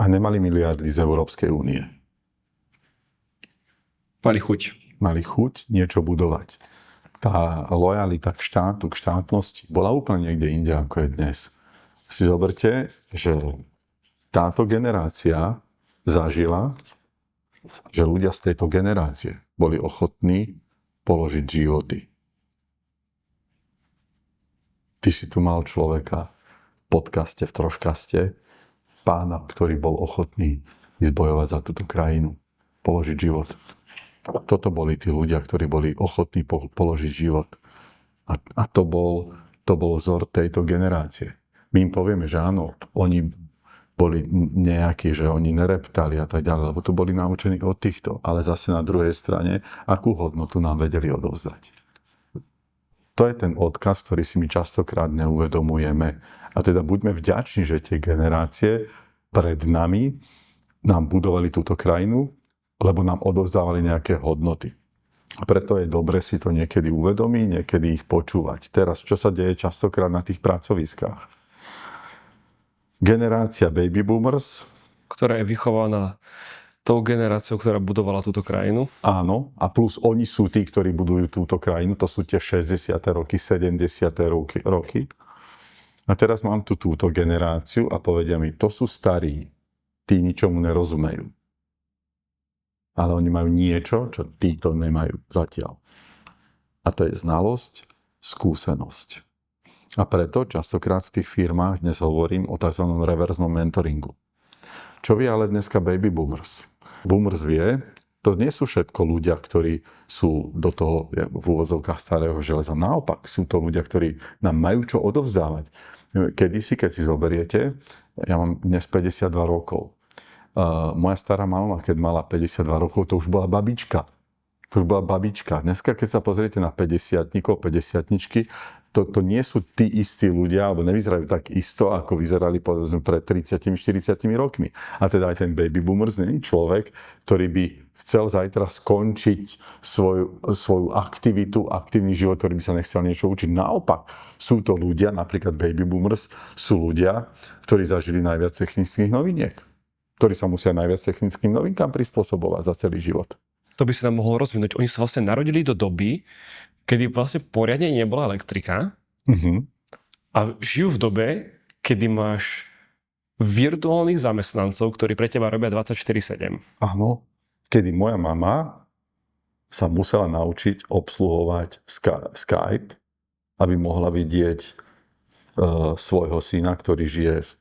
Speaker 1: A nemali miliardy z Európskej únie. Mali chuť niečo budovať. Tá lojalita k štátu, k štátnosti bola úplne niekde inde, ako je dnes. Si zoberte, že táto generácia zažila, že ľudia z tejto generácie boli ochotní položiť životy. Ty si tu mal človeka v podcaste, v Troškaste, pána, ktorý bol ochotný ísť bojovať za túto krajinu, položiť život. Toto boli tí ľudia, ktorí boli ochotní položiť život. A to bol vzor tejto generácie. My im povieme, že áno, oni boli nejakí, že oni nereptali a tak ďalej, lebo to boli naučení od týchto. Ale zase na druhej strane, akú hodnotu nám vedeli odovzdať. To je ten odkaz, ktorý si my častokrát neuvedomujeme. A teda buďme vďační, že tie generácie pred nami nám budovali túto krajinu, lebo nám odovzdávali nejaké hodnoty. A preto je dobre si to niekedy uvedomiť, niekedy ich počúvať. Teraz, čo sa deje častokrát na tých pracoviskách? Generácia baby boomers,
Speaker 2: ktorá je vychovaná tou generáciou, ktorá budovala túto krajinu.
Speaker 1: Áno, a plus oni sú tí, ktorí budujú túto krajinu, to sú tie 60. roky, 70. roky. A teraz mám tu túto generáciu a povedia mi, to sú starí, tí ničomu nerozumejú. Ale oni majú niečo, čo títo nemajú zatiaľ. A to je znalosť, skúsenosť. A preto častokrát v tých firmách dnes hovorím o tzv. Reverznom mentoringu. Čo vie ale dneska baby boomers? Boomers vie, to nie sú všetko ľudia, ktorí sú do toho v úvodzovkách starého železa. Naopak, sú to ľudia, ktorí nám majú čo odovzdávať. Kedysi, keď si zoberiete, ja mám dnes 52 rokov. Moja stará mama, keď mala 52 rokov, to už bola babička. Dneska, keď sa pozriete na 50-tníkov, 50-tničky, to nie sú tí istí ľudia, alebo nevyzerajú tak isto, ako vyzerali povedzme pred 30-40 rokmi. A teda aj ten baby boomers nie je človek, ktorý by chcel zajtra skončiť svoju aktivitu, aktívny život, ktorý by sa nechcel niečo učiť. Naopak, sú to ľudia, napríklad baby boomers, sú ľudia, ktorí zažili najviac technických noviniek, ktorí sa musia najviac technickým novinkám prispôsobovať za celý život.
Speaker 2: To by sa nám mohlo rozvinúť. Oni sa vlastne narodili do doby, kedy vlastne poriadne nebola elektrika a žijú v dobe, kedy máš virtuálnych zamestnancov, ktorí pre teba robia 24/7.
Speaker 1: Áno, kedy moja mama sa musela naučiť obsluhovať Skype, aby mohla vidieť svojho syna,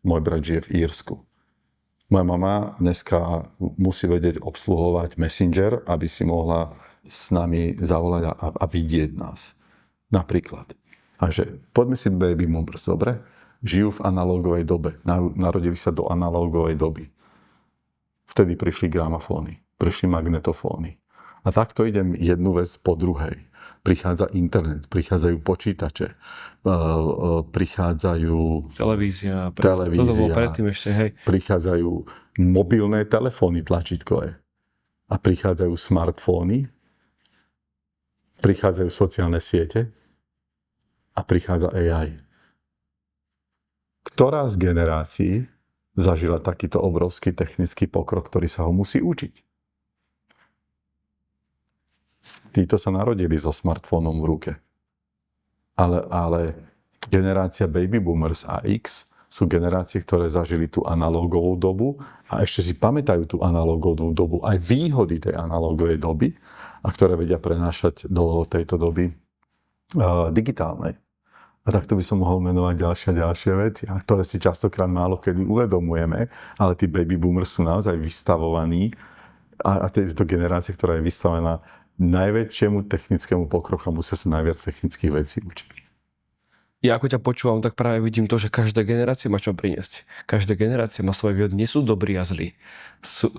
Speaker 1: môj brat žije v Írsku. Moja mama dneska musí vedieť obsluhovať Messenger, aby si mohla s nami zavolať a vidieť nás. Napríklad. Takže poďme si baby boomers, dobre? Žijú v analógovej dobe. Narodili sa do analógovej doby. Vtedy prišli gramofóny, prišli magnetofóny. A takto idem jednu vec po druhej. Prichádza internet, prichádzajú počítače, prichádzajú
Speaker 2: televízia. To bolo predtým ešte, hej.
Speaker 1: Prichádzajú mobilné telefóny tlačítkové a prichádzajú smartfóny, prichádzajú sociálne siete a prichádza AI. Ktorá z generácií zažila takýto obrovský technický pokrok, ktorý sa ho musí učiť? Títo sa narodili so smartfónom v ruke. Ale generácia baby boomers a X sú generácie, ktoré zažili tú analógovú dobu a ešte si pamätajú tú analógovú dobu, aj výhody tej analógovej doby, a ktoré vedia prenášať do tejto doby digitálnej. A takto by som mohol menovať ďalšie veci, a ktoré si častokrát málo kedy uvedomujeme, ale tí baby boomers sú naozaj vystavovaní a tieto generácie, ktorá je vystavená najväčšiemu technickému pokroku, musia sa najviac technických vecí učiť.
Speaker 2: Ja ako ťa počúvam, tak práve vidím to, že každá generácia má čo priniesť. Každá generácia má svoje výhody. Nie sú dobrí a zlí.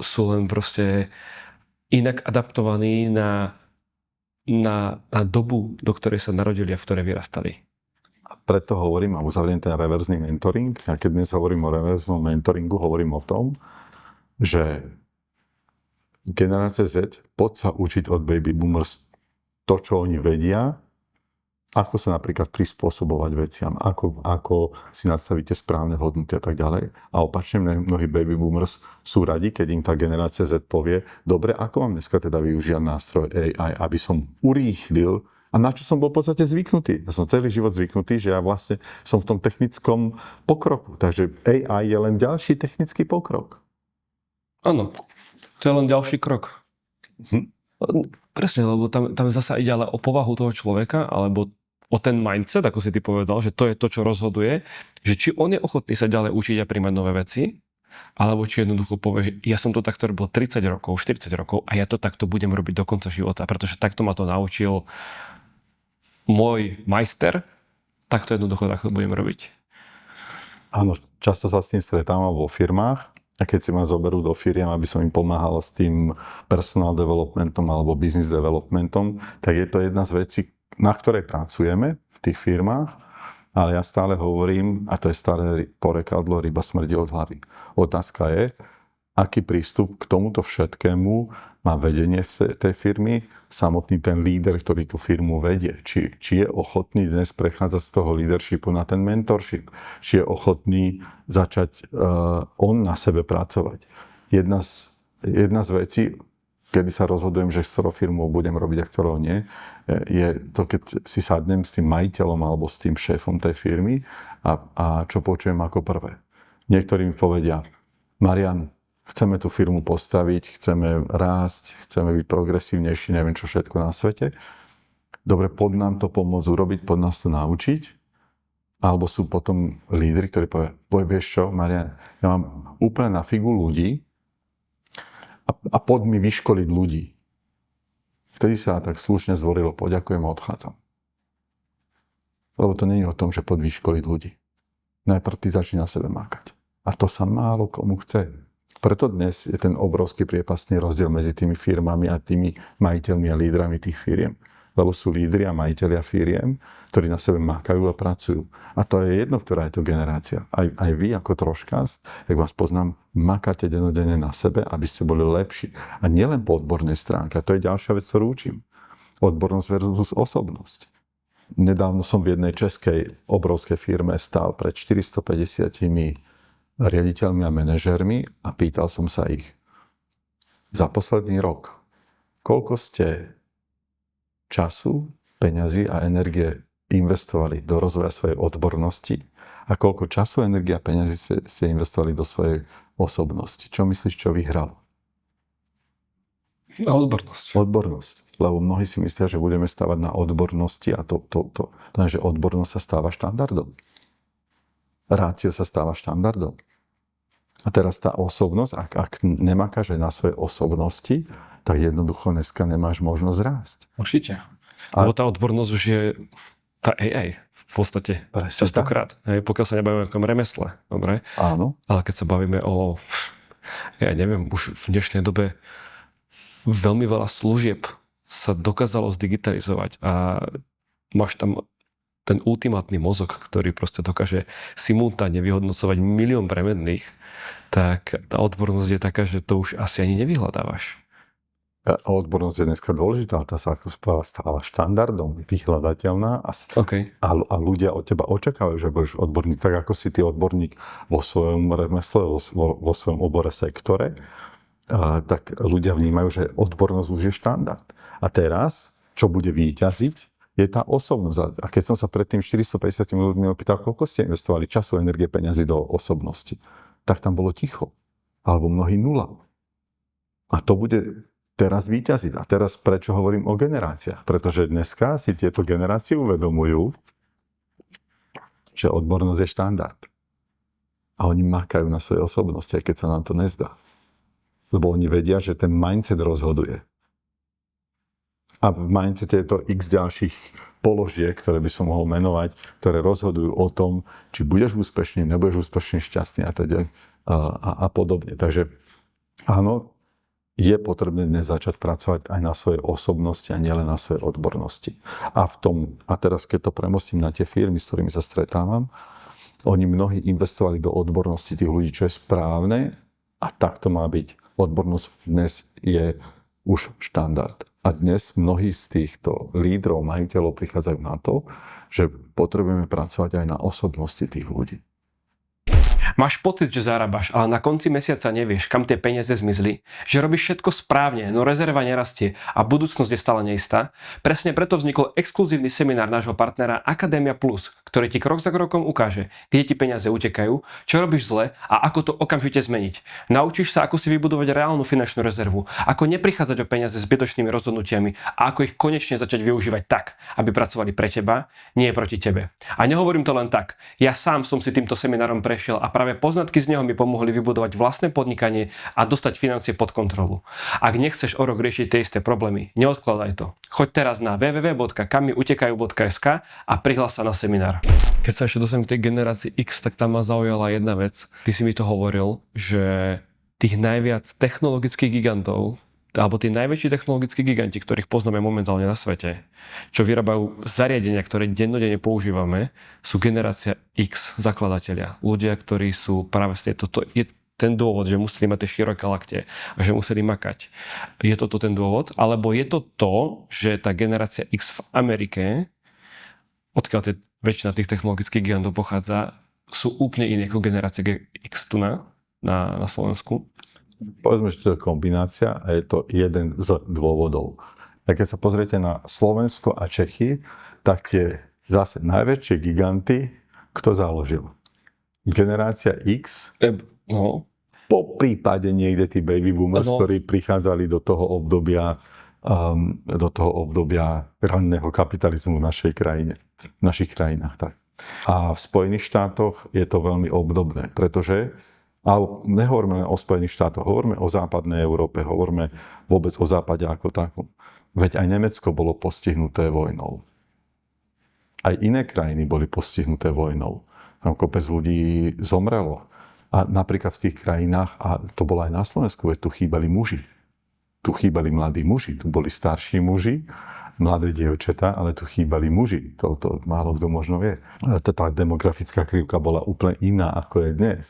Speaker 2: Sú len proste inak adaptovaní na dobu, do ktorej sa narodili a v ktorej vyrastali.
Speaker 1: A preto hovorím a uzavriem ten reverzný mentoring. A keď dnes hovorím o reverznom mentoringu, hovorím o tom, že generácia Z, poď sa učiť od baby boomers to, čo oni vedia, ako sa napríklad prispôsobovať veciam, ako si nastavíte správne hodnoty a tak ďalej. A opačne mnohí baby boomers sú radi, keď im tá generácia Z povie, dobre, ako mám dneska teda využívať nástroj AI, aby som urýchlil, a na čo som bol v podstate zvyknutý. Ja som celý život zvyknutý, že ja vlastne som v tom technickom pokroku. Takže AI je len ďalší technický pokrok.
Speaker 2: Áno. To je len ďalší krok. Presne, lebo tam zasa ide ale o povahu toho človeka, alebo o ten mindset, ako si ty povedal, že to je to, čo rozhoduje, že či on je ochotný sa ďalej učiť a príjmať nové veci, alebo či jednoducho povie, že ja som to takto robil 30 rokov, 40 rokov a ja to takto budem robiť do konca života, pretože takto ma to naučil môj majster, takto jednoducho takto budem robiť.
Speaker 1: Áno, často sa s tým stretávam vo firmách. A keď si ma zoberú do firiem, aby som im pomáhal s tým personal developmentom alebo business developmentom, tak je to jedna z vecí, na ktorej pracujeme v tých firmách, ale ja stále hovorím, a to je stále porekadlo, ryba smrdí od hlavy. Otázka je, aký prístup k tomuto všetkému má vedenie tej firmy, samotný ten líder, ktorý tú firmu vedie. Či je ochotný dnes prechádzať z toho leadershipu na ten mentorship. Či je ochotný začať on na sebe pracovať. Jedna z vecí, kedy sa rozhodujem, že s ktorou firmou budem robiť a ktorou nie, je to, keď si sadnem s tým majiteľom alebo s tým šéfom tej firmy a čo počujem ako prvé. Niektorí mi povedia, Marian, chceme tú firmu postaviť, chceme rásť, chceme byť progresívnejší, neviem čo všetko na svete. Dobre, poď nám to pomôcť urobiť, poď nás to naučiť. Alebo sú potom lídri, ktorí povie, vieš čo, Marian, ja mám úplne na figu ľudí a poď mi vyškoliť ľudí. Vtedy sa tak slušne zdvorilo, poďakujem a odchádzam. Lebo to nie je o tom, že poď vyškoliť ľudí. Najprv ty začni na sebe mákať. A to sa málo komu chce. Preto dnes je ten obrovský priepastný rozdiel medzi tými firmami a tými majiteľmi a lídrami tých firiem. Lebo sú lídri a majiteľia firiem, ktorí na sebe mákajú a pracujú. A to je jedno, ktorá je to generácia. Aj vy ako troškast, jak vás poznám, makáte dennodenne na sebe, aby ste boli lepší. A nielen po odbornej stránke. A to je ďalšia vec, ktorú učím. Odbornosť versus osobnosť. Nedávno som v jednej českej obrovskej firme stál pred 450 riaditeľmi a manažérmi a pýtal som sa ich. Za posledný rok, koľko ste času, peňazí a energie investovali do rozvoja svojej odbornosti a koľko času, energie a peňazí ste investovali do svojej osobnosti. Čo myslíš, čo vyhral?
Speaker 2: Odbornosť.
Speaker 1: Odbornosť. Lebo mnohí si myslia, že budeme stavať na odbornosti a to že odbornosť sa stáva štandardom. Rácio sa stáva štandardom. A teraz tá osobnosť, ak nemakáš aj na svojej osobnosti, tak jednoducho dneska nemáš možnosť rásť.
Speaker 2: Určite. Lebo tá odbornosť už je tá AI v podstate.
Speaker 1: Presne
Speaker 2: Častokrát. Pokiaľ sa nebavíme o nejakom remesle. Dobre?
Speaker 1: Áno.
Speaker 2: Ale keď sa bavíme o, ja neviem, už v dnešnej dobe veľmi veľa služieb sa dokázalo zdigitalizovať a máš tam ten ultimátny mozog, ktorý proste dokáže simultánne vyhodnocovať milión premenných, tak tá odbornosť je taká, že to už asi ani nevyhľadávaš.
Speaker 1: A odbornosť je dneska dôležitá, tá sa ako stáva štandardom, vyhľadateľná a ľudia od teba očakávajú, že budeš odborník, tak ako si ty odborník vo svojom remesle, vo svojom obore, sektore, tak ľudia vnímajú, že odbornosť už je štandard. A teraz, čo bude víťaziť, je tá osobnosť. A keď som sa predtým 450 ľuďmi opýtal, koľko ste investovali času, energie, peňazí do osobnosti, tak tam bolo ticho. Alebo mnohí nula. A to bude teraz víťaziť. A teraz prečo hovorím o generáciách? Pretože dneska si tieto generácie uvedomujú, že odbornosť je štandard. A oni makajú na svojej osobnosti, aj keď sa nám to nezdá. Lebo oni vedia, že ten mindset rozhoduje. A v mindsete je to x ďalších položiek, ktoré by som mohol menovať, ktoré rozhodujú o tom, či budeš úspešný, nebudeš úspešný, šťastný a podobne. Takže áno, je potrebné dnes začať pracovať aj na svojej osobnosti a nielen na svojej odbornosti. A teraz keď to premostím na tie firmy, s ktorými sa stretávam, oni mnohí investovali do odbornosti tých ľudí, čo je správne a tak to má byť. Odbornosť dnes je už štandard. A dnes mnohí z týchto lídrov, majiteľov prichádzajú na to, že potrebujeme pracovať aj na osobnosti tých ľudí.
Speaker 2: Máš pocit, že zarábaš, ale na konci mesiaca nevieš, kam tie peniaze zmizli, že robíš všetko správne, no rezerva nerastie a budúcnosť je stále neistá. Presne preto vznikol exkluzívny seminár nášho partnera Akadémia Plus, ktorý ti krok za krokom ukáže, kde ti peniaze utekajú, čo robíš zle a ako to okamžite zmeniť. Naučíš sa, ako si vybudovať reálnu finančnú rezervu, ako neprichádzať o peniaze zbytočnými rozhodnutiami a ako ich konečne začať využívať tak, aby pracovali pre teba, nie proti tebe. A nehovorím to len tak. Ja sám som si týmto seminárom prešiel a práve poznatky z neho mi pomohli vybudovať vlastné podnikanie a dostať financie pod kontrolu. Ak nechceš o rok riešiť tie isté problémy, neodkladaj to. Choď teraz na www.kamiutekajú.sk a prihlás sa na seminár. Keď sa ešte dostanem k tej generácii X, tak tam ma zaujala jedna vec. Ty si mi to hovoril, že tých najviac technologických gigantov, alebo tí najväčší technologickí giganti, ktorých poznáme momentálne na svete, čo vyrábajú zariadenia, ktoré dennodenne používame, sú generácia X, zakladatelia. Ľudia, ktorí sú práve z tejto... To je ten dôvod, že museli mať tie široké lakte a že museli makať. Je toto ten dôvod? Alebo je to to, že tá generácia X v Amerike, odkiaľ väčšina tých technologických gigantov pochádza, sú úplne iné ako generácie X tu na Slovensku?
Speaker 1: povedzme, že to je kombinácia a je to jeden z dôvodov. A keď sa pozriete na Slovensko a Čechy, tak tie zase najväčšie giganty, kto založil? Generácia X,
Speaker 2: No.
Speaker 1: po prípade niekde tí baby boomers, ktorí prichádzali do toho obdobia ranného kapitalizmu v našich krajinách. Tak. A v Spojených štátoch je to veľmi obdobné, pretože nehovoríme o Spojených štátoch, hovoríme o západnej Európe, hovoríme vôbec o západe ako takom. Veď aj Nemecko bolo postihnuté vojnou. Aj iné krajiny boli postihnuté vojnou. Tam kopec ľudí zomrelo. A napríklad v tých krajinách, a to bolo aj na Slovensku, veď tu chýbali muži. Tu chýbali mladí muži, tu boli starší muži, mladé dievčatá, ale tu chýbali muži. To málo kto možno vie. Tá demografická krivka bola úplne iná, ako je dnes.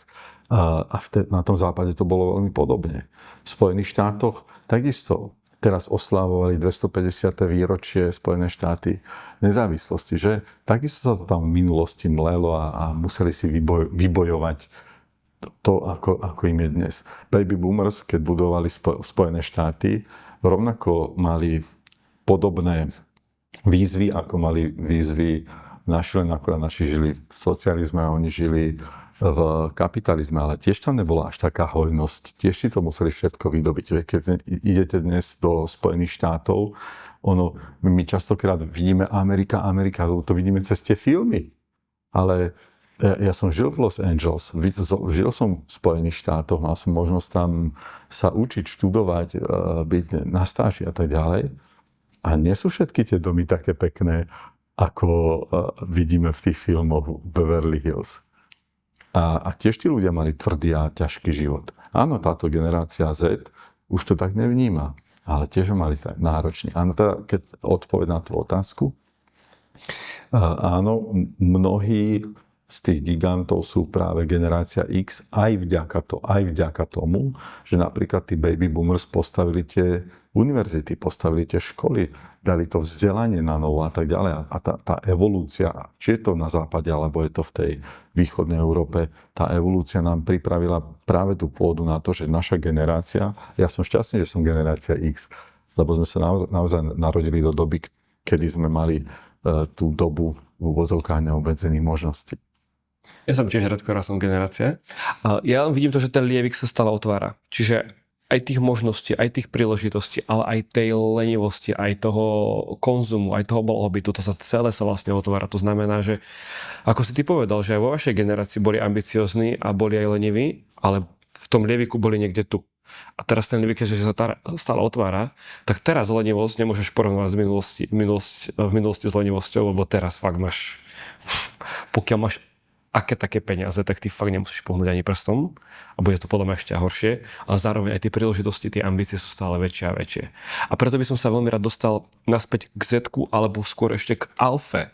Speaker 1: A na tom západe to bolo veľmi podobne. V Spojených štátoch takisto teraz oslávovali 250. výročie Spojené štáty nezávislosti, že? Takisto sa to tam v minulosti mlelo a museli si vybojovať to, ako im je dnes. Baby boomers, keď budovali Spojené štáty, rovnako mali podobné výzvy, ako mali výzvy naši, len akorát naši žili v socializme a oni žili v kapitalizme, ale tiež tam nebola až taká hojnosť. Tiež si to museli všetko vydobiť. Keď idete dnes do Spojených štátov, my častokrát vidíme Amerika, to vidíme cez tie filmy. Ale ja som žil v Los Angeles, žil som v Spojených štátoch, mal som možnosť tam sa učiť, študovať, byť na stáži a tak ďalej. A nie sú všetky tie domy také pekné, ako vidíme v tých filmoch Beverly Hills. A tiež tí ľudia mali tvrdý a ťažký život. Áno, táto generácia Z už to tak nevníma, ale tiež ho mali tak náročný. Áno, teda, keď odpoveď na tú otázku, áno, mnohí z tých gigantov sú práve generácia X aj vďaka tomu, že napríklad tí baby boomers postavili tie univerzity, postavili tie školy, dali to vzdelanie na novo a tak ďalej. A tá evolúcia, či je to na západe, alebo je to v tej východnej Európe, tá evolúcia nám pripravila práve tú pôdu na to, že naša generácia, ja som šťastný, že som generácia X, lebo sme sa naozaj narodili do doby, kedy sme mali tú dobu v úvodzovkách neobmedzených možností.
Speaker 2: Ja som tiež rád, ktorá som generácia. Ja vidím to, že ten lievik sa stále otvára. Čiže aj tých možností, aj tých príležitostí, ale aj tej lenivosti, aj toho konzumu, aj toho blahobytu, to sa celé sa vlastne otvára. To znamená, že ako si ty povedal, že aj vo vašej generácii boli ambiciozní a boli aj leniví, ale v tom lieviku boli niekde tu. A teraz ten lievik, že sa stále otvára, tak teraz lenivosť nemôžeš porovnávať v minulosti s lenivosťou, lebo teraz fakt máš, pokiaľ máš aké také peniaze, tak ty fakt nemusíš pohnúť ani prstom a bude to podľa mňa ešte horšie, ale zároveň aj tie príležitosti, tie ambície sú stále väčšie a väčšie. A preto by som sa veľmi rád dostal naspäť k Z-ku, alebo skôr ešte k alfe,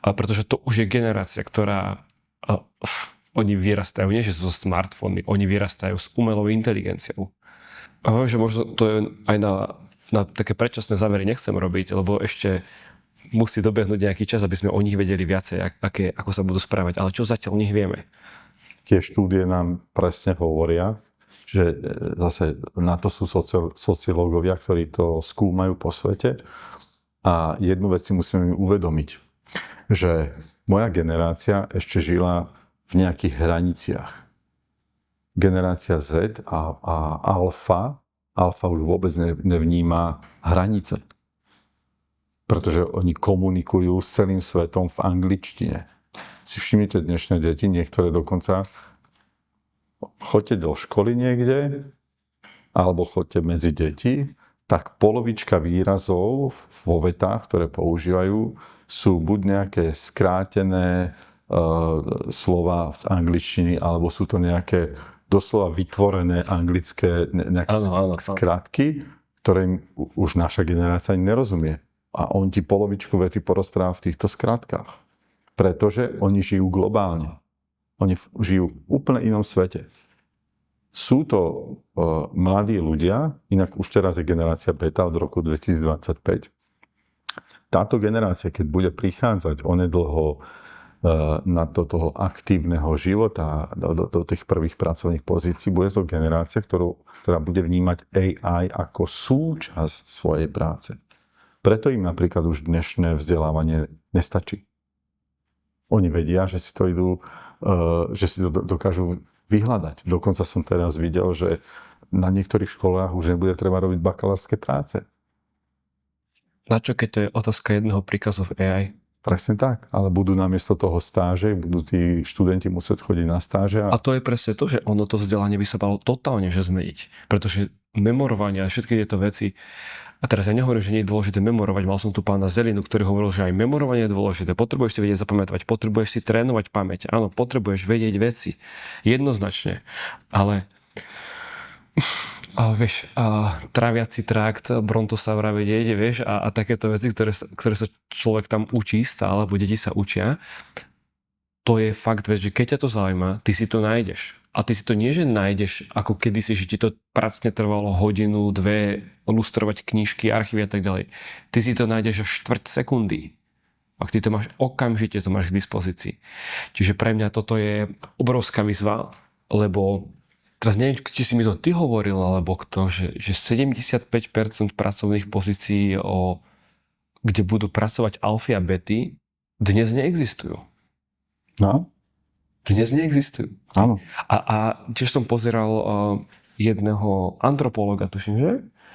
Speaker 2: pretože to už je generácia, ktorá oni vyrastajú, nie že so smartfónmi, oni vyrastajú s umelou inteligenciou. A viem, že možno to je aj na také predčasné závery nechcem robiť, lebo ešte musí dobehnúť nejaký čas, aby sme o nich vedeli viacej, ako sa budú správať. Ale čo zatiaľ o nich vieme?
Speaker 1: Tie štúdie nám presne hovoria, že zase na to sú sociológovia, ktorí to skúmajú po svete. A jednu vec si musíme uvedomiť, že moja generácia ešte žila v nejakých hraniciach. Generácia Z a alfa už vôbec nevníma hranice. Pretože oni komunikujú s celým svetom v angličtine. Si všimnite dnešné deti, niektoré dokonca choďte do školy niekde, alebo choďte medzi deti, tak polovička výrazov vo vetách, ktoré používajú, sú buď nejaké skrátené slova z angličtiny, alebo sú to nejaké doslova vytvorené anglické nejaké skratky, ktoré už naša generácia nerozumie. A on ti polovičku vety porozpráva v týchto skratkách. Pretože oni žijú globálne. Oni žijú v úplne inom svete. Sú to mladí ľudia, inak už teraz je generácia beta od roku 2025. Táto generácia, keď bude prichádzať onedlho do toho aktívneho života, do tých prvých pracovných pozícií, bude to generácia, ktorá bude vnímať AI ako súčasť svojej práce. Preto im napríklad už dnešné vzdelávanie nestačí. Oni vedia, že si to dokážu vyhľadať. Dokonca som teraz videl, že na niektorých školách už nebude treba robiť bakalárske práce.
Speaker 2: Na čo, keď to je otázka jedného príkazu v AI?
Speaker 1: Presne tak, ale budú namiesto toho stáže, budú tí študenti musieť chodiť na stáže.
Speaker 2: A to je presne to, že ono to vzdelanie by sa malo totálne zmeniť. Pretože memorovanie a všetky tieto veci, a teraz ja nehovorím, že nie je dôležité memorovať, mal som tu pána Zelinu, ktorý hovoril, že aj memorovanie je dôležité. Potrebuješ si vedieť zapamätovať, potrebuješ si trénovať pamäť. Áno, potrebuješ vedieť veci. Jednoznačne. Ale vieš, tráviaci trakt, brontosaura vedieť, vieš, a takéto veci, ktoré sa človek tam učí stále, alebo deti sa učia, to je fakt, vieš, že keď ťa to zaujíma, ty si to nájdeš. A ty si to nie, že nájdeš, ako kedysi, že ti to pracne trvalo hodinu, dve, lustrovať knižky, archívy a tak ďalej. Ty si to nájdeš až štvrť sekundy. Ak ty to máš okamžite, to máš k dispozícii. Čiže pre mňa toto je obrovská výzva, lebo teraz neviem, či si mi to ty hovoril, alebo kto, že 75% pracovných pozícií, kde budú pracovať alfy a bety, dnes neexistujú.
Speaker 1: No?
Speaker 2: Dnes neexistujú.
Speaker 1: Áno.
Speaker 2: A tiež som pozeral jedného antropológa, tuším, že?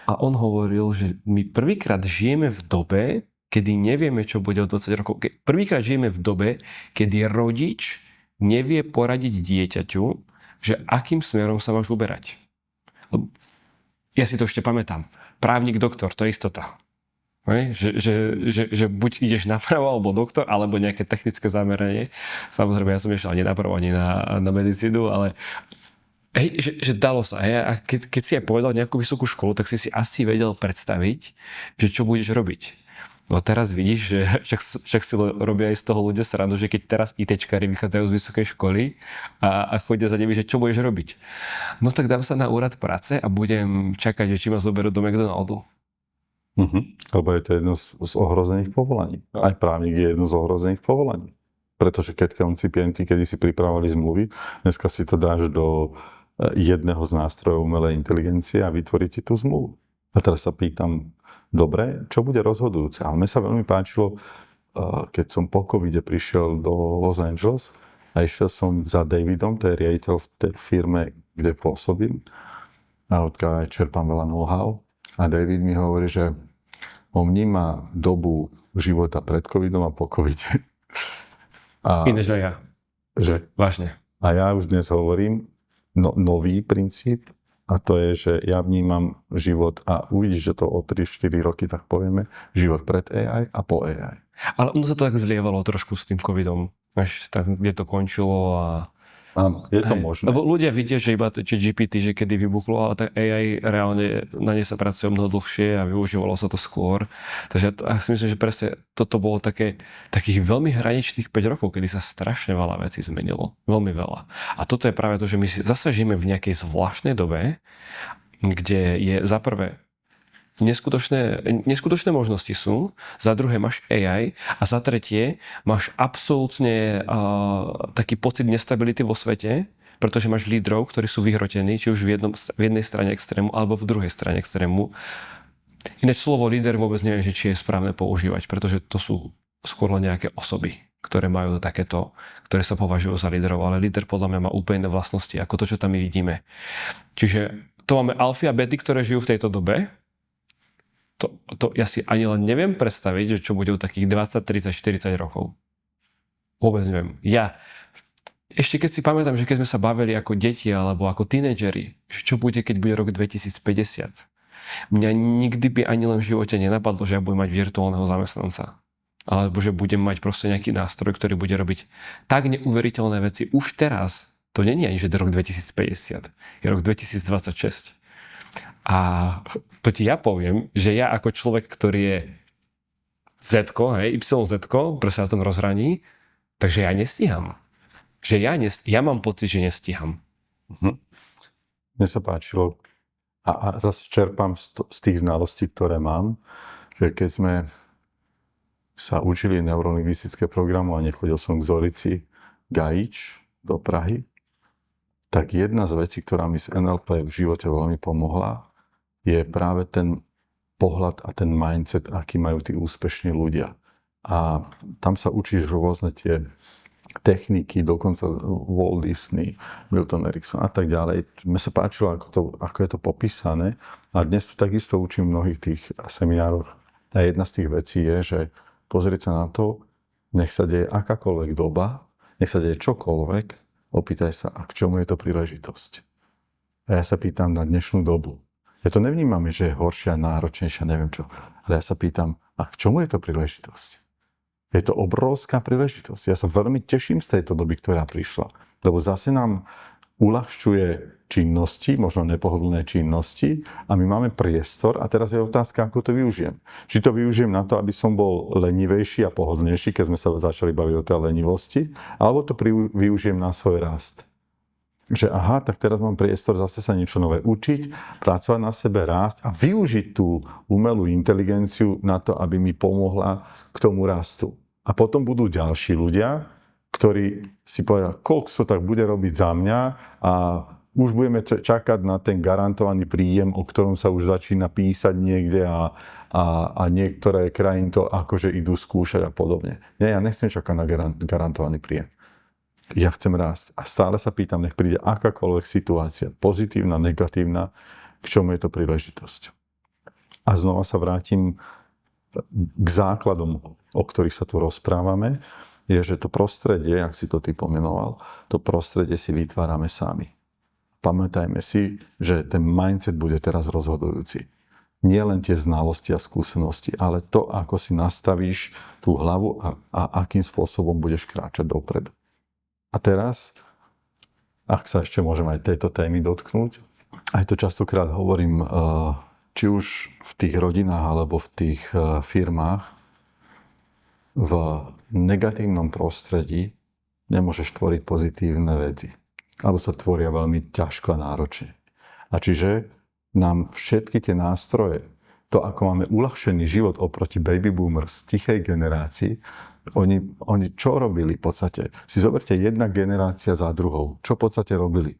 Speaker 2: A on hovoril, že my prvýkrát žijeme v dobe, kedy nevieme, čo bude o 20 rokov. Prvýkrát žijeme v dobe, kedy rodič nevie poradiť dieťaťu, že akým smerom sa máš uberať. Ja si to ešte pamätám. Právnik, doktor, to je istota. Že buď ideš napravo, alebo doktor, alebo nejaké technické zameranie. Samozrejme, ja som išiel ani napravo, ani na medicínu, ale že dalo sa. A keď si aj povedal nejakú vysokú školu, tak si asi vedel predstaviť, že čo budeš robiť. No teraz vidíš, že však si robia aj z toho ľudia srandu, že keď teraz ITčkári vychádzajú z vysokej školy a chodia za nimi, že čo budeš robiť. No tak dám sa na úrad práce a budem čakať, že či ma zoberú do McDonaldu.
Speaker 1: Lebo je to jedno z ohrozených povolaní. Aj právnik je jedno z ohrozených povolaní. Pretože keď koncipienti, kedy si pripravovali zmluvy, dneska si to dáš do jedného z nástrojov umelej inteligencie a vytvorí ti tú zmluvu. A teraz sa pýtam, dobre, čo bude rozhodujúce? Ale mne sa veľmi páčilo, keď som po covide prišiel do Los Angeles a išiel som za Davidom, to je riaditeľ v tej firme, kde pôsobím, a odkiaľ aj čerpám veľa know-how. A David mi hovorí, že on vníma dobu života pred covidom a po covide.
Speaker 2: Inéž aj ja.
Speaker 1: Že?
Speaker 2: Vážne.
Speaker 1: A ja už dnes hovorím nový princíp, a to je, že ja vnímam život, a uvidíš, že to o 3-4 roky, tak povieme, život pred AI a po AI.
Speaker 2: Ale ono sa to tak zlievalo trošku s tým covidom. Tam, kde to končilo a...
Speaker 1: Áno, je to možné.
Speaker 2: Lebo ľudia vidia, že iba GPT, že kedy vybuchlo, ale tak AI reálne na ne sa pracuje mnoho dlhšie a využívalo sa to skôr. Takže ja si myslím, že presne toto bolo takých veľmi hraničných 5 rokov, kedy sa strašne veľa vecí zmenilo. Veľmi veľa. A toto je práve to, že my si zase žijeme v nejakej zvláštnej dobe, kde je za prvé neskutočné možnosti sú, za druhé máš AI a za tretie máš absolútne taký pocit nestability vo svete, pretože máš lídrov, ktorí sú vyhrotení, či už v jednej strane extrému alebo v druhej strane extrému. Ináč slovo líder vôbec neviem, že či je správne používať, pretože to sú skôr len nejaké osoby, ktoré majú takéto, ktoré sa považujú za líderov, ale líder podľa mňa má úplne iné vlastnosti, ako to, čo tam my vidíme. Čiže to máme alfy a bety, ktoré žijú v tejto dobe. To ja si ani len neviem predstaviť, že čo bude u takých 20, 30, 40 rokov. Vôbec neviem. Ešte keď si pamätám, že keď sme sa bavili ako deti alebo ako tínedžeri, že čo bude, keď bude rok 2050. Mňa nikdy by ani len v živote nenapadlo, že ja budem mať virtuálneho zamestnanca. Alebo že budem mať proste nejaký nástroj, ktorý bude robiť tak neuveriteľné veci. Už teraz, to nie je ani, že rok 2050. Je rok 2026. A to ti ja poviem, že ja ako človek, ktorý je Z-ko, YZ-ko, proste na tom rozhraní, takže ja nestíham. Že ja mám pocit, že nestíham.
Speaker 1: Mne sa páčilo a zase čerpám z tých znalostí, ktoré mám, že keď sme sa učili neurolingvistické programovanie, chodil som k Zorici Gajič do Prahy, tak jedna z vecí, ktorá mi z NLP v živote veľmi pomohla, je práve ten pohľad a ten mindset, aký majú tí úspešní ľudia. A tam sa učíš rôzne tie techniky, dokonca Walt Disney, Milton Erickson a tak ďalej. Mne sa páčilo, ako je to popísané. A dnes to takisto učím v mnohých tých seminároch. A jedna z tých vecí je, že pozrieť sa na to, nech sa deje akákoľvek doba, nech sa deje čokoľvek, opýtaj sa, a k čomu je to príležitosť. A ja sa pýtam na dnešnú dobu. Ja to nevnímam, že je horšia, náročnejšia, neviem čo. Ale ja sa pýtam, a k čomu je to príležitosť? Je to obrovská príležitosť. Ja sa veľmi teším z tejto doby, ktorá prišla. Lebo zase nám uľahčuje činnosti, možno nepohodlné činnosti a my máme priestor a teraz je otázka, ako to využijem. Či to využijem na to, aby som bol lenivejší a pohodlnejší, keď sme sa začali baviť o tej lenivosti, alebo to využijem na svoj rast. Že aha, tak teraz mám priestor zase sa niečo nové učiť, pracovať na sebe, rásť a využiť tú umelú inteligenciu na to, aby mi pomohla k tomu rastu. A potom budú ďalší ľudia, ktorí si povedia, koľko sa tak bude robiť za mňa a už budeme čakať na ten garantovaný príjem, o ktorom sa už začína písať niekde a niektoré krajiny to akože idú skúšať a podobne. Nie, ja nechcem čakať na garantovaný príjem. Ja chcem rásť. A stále sa pýtam, nech príde akákoľvek situácia, pozitívna, negatívna, k čomu je to príležitosť. A znova sa vrátim k základom, o ktorých sa tu rozprávame, je, že to prostredie, ak si to ty pomenoval, to prostredie si vytvárame sami. Pamätajme si, že ten mindset bude teraz rozhodujúci. Nie len tie znalosti a skúsenosti, ale to, ako si nastavíš tú hlavu a akým spôsobom budeš kráčať dopredu. A teraz, ak sa ešte môžem aj tejto témy dotknúť, aj to častokrát hovorím, či už v tých rodinách alebo v tých firmách, v negatívnom prostredí nemôžeš tvoriť pozitívne veci. Alebo sa tvoria veľmi ťažko a náročne. A čiže nám všetky tie nástroje, to, ako máme uľahčený život oproti baby boomers z tichej generácii, oni čo robili v podstate? Si zoberte jedna generácia za druhou. Čo v podstate robili?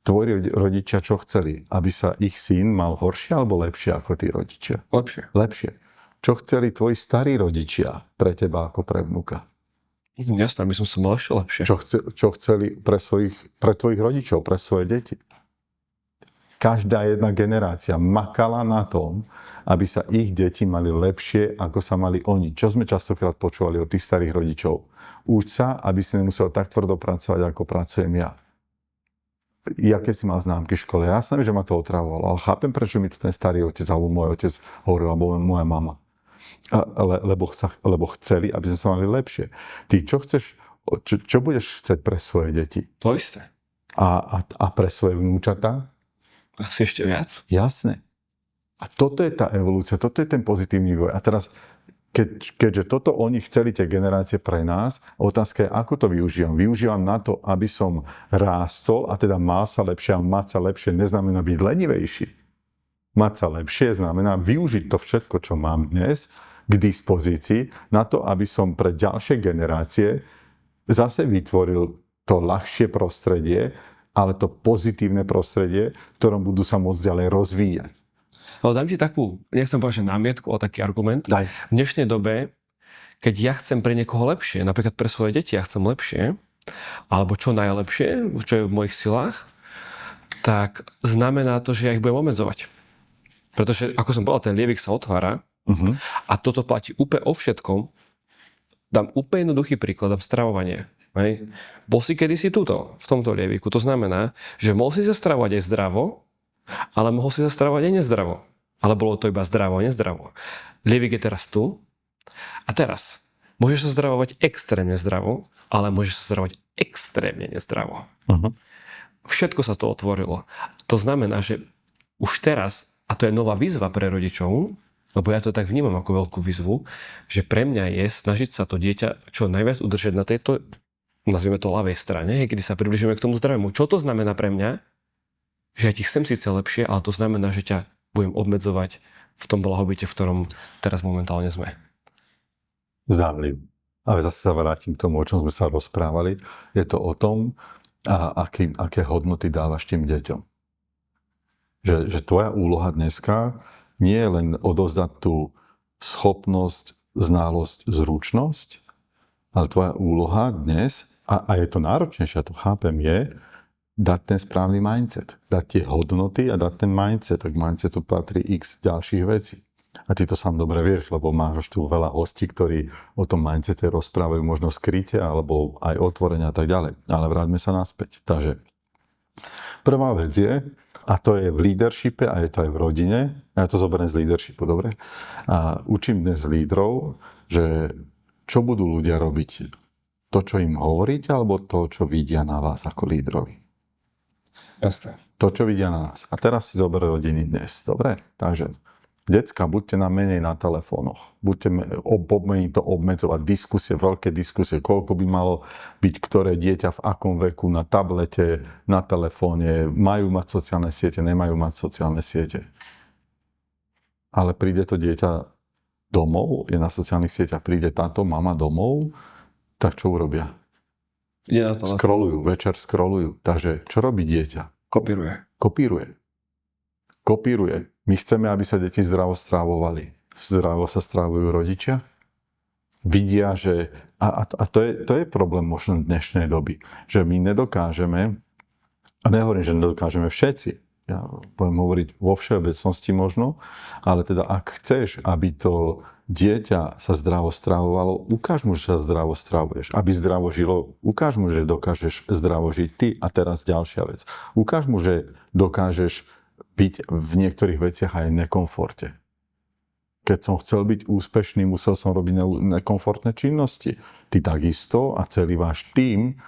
Speaker 1: Tvoji rodičia čo chceli? Aby sa ich syn mal horšie alebo lepšie ako tí rodičia? Lepšie. Čo chceli tvoji starí rodičia pre teba ako pre vnuka?
Speaker 2: Jasné, by som sa mal ešte lepšie.
Speaker 1: Čo chceli pre tvojich rodičov, pre svoje deti? Každá jedna generácia makala na tom, aby sa ich deti mali lepšie, ako sa mali oni. Čo sme častokrát počúvali od tých starých rodičov? Uč sa, aby si nemusel tak tvrdo pracovať, ako pracujem ja. Ja keď si mal známky v škole, jasné, že ma to otravovalo, ale chápem, prečo mi to ten starý otec alebo môj otec hovoril, alebo moja mama. Lebo chceli, aby sme sa mali lepšie. Ty čo budeš chcieť pre svoje deti?
Speaker 2: To isté.
Speaker 1: A pre svoje vnúčatá?
Speaker 2: Asi ešte viac.
Speaker 1: Jasné. A toto je tá evolúcia, toto je ten pozitívny vývoj. A teraz, keďže toto oni chceli, tie generácie pre nás, otázka je, ako to využívam. Využívam na to, aby som rástol a teda mal sa lepšie a mať sa lepšie neznamená byť lenivejší. Mať sa lepšie znamená využiť to všetko, čo mám dnes k dispozícii na to, aby som pre ďalšie generácie zase vytvoril to ľahšie prostredie, ale to pozitívne prostredie, v ktorom budú sa môcť ďalej rozvíjať.
Speaker 2: Ale dám ti takú, nechcem povedať, že námietku, ale taký argument.
Speaker 1: Daj.
Speaker 2: V dnešnej dobe, keď ja chcem pre niekoho lepšie, napríklad pre svoje deti ja chcem lepšie, alebo čo najlepšie, čo je v mojich silách, tak znamená to, že ja ich budem obmedzovať. Pretože, ako som povedal, ten lievik sa otvára a toto platí úplne o všetkom. Dám úplne jednoduchý príklad, dám stravovanie. Hej. Bol si kedysi tuto, v tomto lieviku. To znamená, že mohol si sa stravovať aj zdravo, ale mohol si sa stravovať aj nezdravo. Ale bolo to iba zdravo a nezdravo. Lievik je teraz tu a teraz môžeš sa zdravovať extrémne zdravo, ale môžeš sa zdravovať extrémne nezdravo. Všetko sa to otvorilo. To znamená, že už teraz, a to je nová výzva pre rodičov, lebo ja to tak vnímam ako veľkú výzvu, že pre mňa je snažiť sa to dieťa čo najviac udržať na tejto, nazvime to ľavej strane, kedy sa približujeme k tomu zdravému. Čo to znamená pre mňa? Že ja ti chcem síce lepšie, ale to znamená, že ťa budem obmedzovať v tom blahobite, v ktorom teraz momentálne sme.
Speaker 1: zdánlivú. Ale zase sa vrátim k tomu, o čom sme sa rozprávali. Je to o tom, aké hodnoty dávaš tým deťom. Že tvoja úloha dneska nie je len odovzdať tú schopnosť, znalosť, zručnosť, ale tvoja úloha dnes, a je to náročnejšie, ja to chápem, je dať ten správny mindset. Dať tie hodnoty a dať ten mindset. Tak mindsetu patrí x ďalších vecí. A ty to sám dobre vieš, lebo máš tu veľa hostí, ktorí o tom mindsete rozprávajú možno skryte, alebo aj otvorene a tak ďalej. Ale vráťme sa naspäť. Takže prvá vec je, a to je v leadershipe a je to aj v rodine, ja to zoberiem z leadershipu, dobre? A učím dnes lídrov, že čo budú ľudia robiť? To, čo im hovoríte, alebo to, čo vidia na vás ako lídrovi?
Speaker 2: Jasné.
Speaker 1: To, čo vidia na nás. A teraz si zober rodiny dnes, dobre? Takže decka, buďte menej na telefónoch. Buďte menej to obmedzovať. Diskusie, veľké diskusie. Koľko by malo byť ktoré dieťa v akom veku na tablete, na telefóne. Majú mať sociálne siete, nemajú mať sociálne siete. Ale príde to dieťa domov, je na sociálnych sieťach, príde táto mama domov, tak čo urobia?
Speaker 2: Ide na telefón.
Speaker 1: Scrollujú, večer scrollujú. Takže čo robí dieťa? Kopíruje. My chceme, aby sa deti zdravo strávovali. Zdravo sa strávujú rodičia. Vidia, že... A to je problém možno dnešnej doby. Že my nedokážeme, a nehovorím, že nedokážeme všetci, ja budem hovoriť vo všeobecnosti možno, ale teda ak chceš, aby to dieťa sa zdravo stravovalo, ukáž mu, že sa zdravo stravuješ. Aby zdravo žilo, ukáž mu, že dokážeš zdravo žiť ty. A teraz ďalšia vec. Ukáž mu, že dokážeš byť v niektorých veciach aj v nekomforte. Keď som chcel byť úspešný, musel som robiť nekomfortné činnosti. Ty takisto a celý váš tím,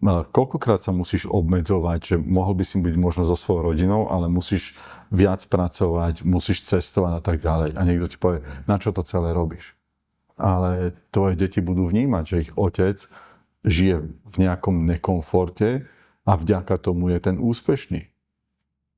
Speaker 1: koľkokrát sa musíš obmedzovať, že mohol by si byť možno so svojou rodinou, ale musíš viac pracovať, musíš cestovať a tak ďalej. A niekto ti povie, na čo to celé robíš? Ale tvoje deti budú vnímať, že ich otec žije v nejakom nekomforte a vďaka tomu je ten úspešný.